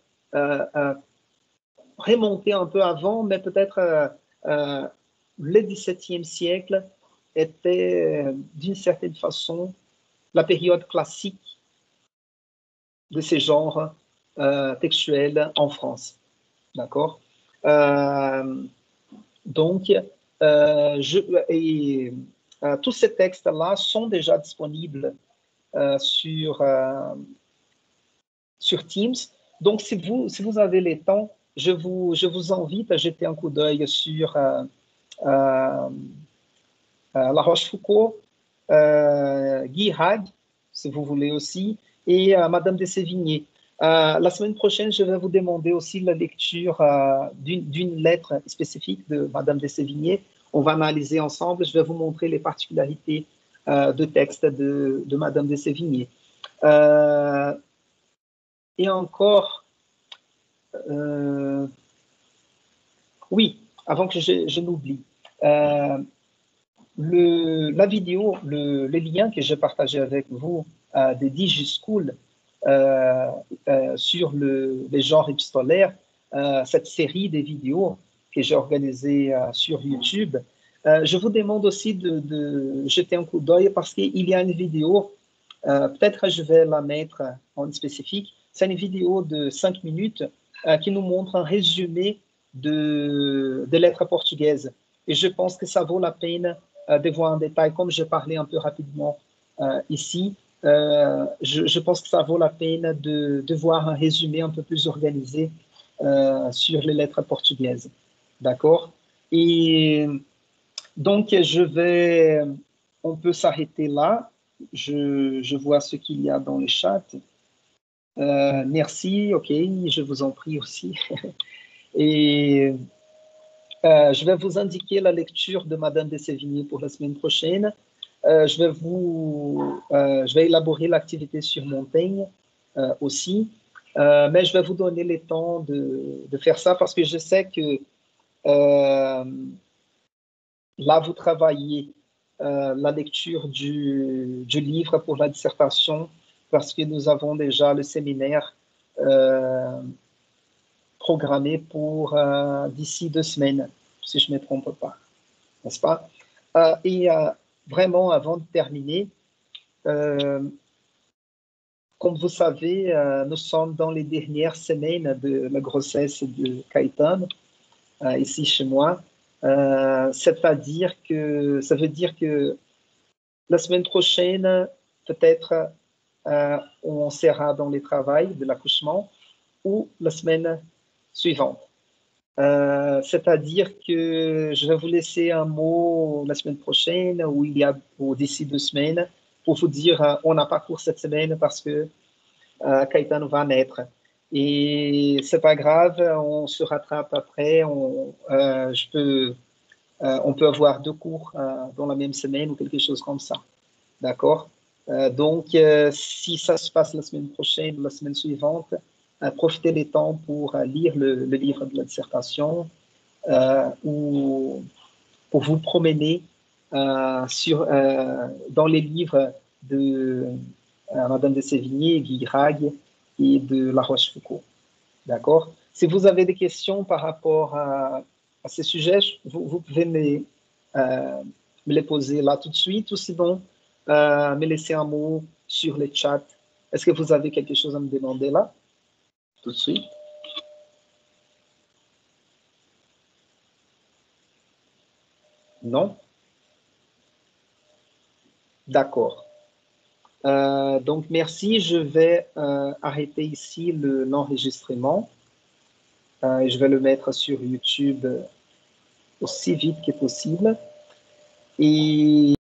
remonter un peu avant, mais peut-être le XVIIe siècle était d'une certaine façon la période classique de ces genres textuels en France. D'accord? Donc, tous ces textes-là sont déjà disponibles sur Teams. Donc, si vous avez le temps, je vous invite à jeter un coup d'œil sur La Rochefoucauld, Guy Hague, si vous voulez aussi, et Madame de Sévigné. La semaine prochaine, je vais vous demander aussi la lecture d'une lettre spécifique de Madame de Sévigné. On va analyser ensemble. Je vais vous montrer les particularités de texte de Madame de Sévigné. Et encore, oui, avant que je n'oublie, la vidéo, les liens que j'ai partagés avec vous de DigiSchool sur les genres épistolaires, cette série de vidéos que j'ai organisée sur YouTube, je vous demande aussi de jeter un coup d'œil parce qu'il y a une vidéo, peut-être je vais la mettre en spécifique, c'est une vidéo de 5 minutes qui nous montre un résumé de lettres portugaises. Et je pense que ça vaut la peine de voir en détail, comme je parlais un peu rapidement ici, je pense que ça vaut la peine de voir un résumé un peu plus organisé sur les lettres portugaises. D'accord? Et donc, on peut s'arrêter là. Je vois ce qu'il y a dans le chat. Merci, ok, je vous en prie aussi. Et je vais vous indiquer la lecture de Madame de Sévigné pour la semaine prochaine. Je vais élaborer l'activité sur Montaigne aussi, mais je vais vous donner le temps de faire ça parce que je sais que là, vous travaillez la lecture du livre pour la dissertation parce que nous avons déjà le séminaire programmé pour d'ici 2 semaines, si je ne me trompe pas, n'est-ce pas? Vraiment, avant de terminer, comme vous savez, nous sommes dans les dernières semaines de la grossesse de Caetano, ici chez moi. Ça veut dire que la semaine prochaine, peut-être, on sera dans les travaux de l'accouchement ou la semaine suivante. C'est-à-dire que je vais vous laisser un mot la semaine prochaine ou d'ici 2 semaines pour vous dire on n'a pas cours cette semaine parce que Caetano va naître. Et c'est pas grave, on se rattrape après. On peut avoir 2 cours dans la même semaine ou quelque chose comme ça. D'accord? Donc, si ça se passe la semaine prochaine ou la semaine suivante, profitez des temps pour lire le livre de la dissertation ou pour vous promener dans les livres de Madame de Sévigné, Guy Hague et de La Rochefoucauld. D'accord? Si vous avez des questions par rapport à ces sujets, vous pouvez me les poser là tout de suite ou sinon me laisser un mot sur le chat. Est-ce que vous avez quelque chose à me demander là? Tout de suite. Non? D'accord. Donc, merci. Je vais arrêter ici l'enregistrement. Je vais le mettre sur YouTube aussi vite que possible. Et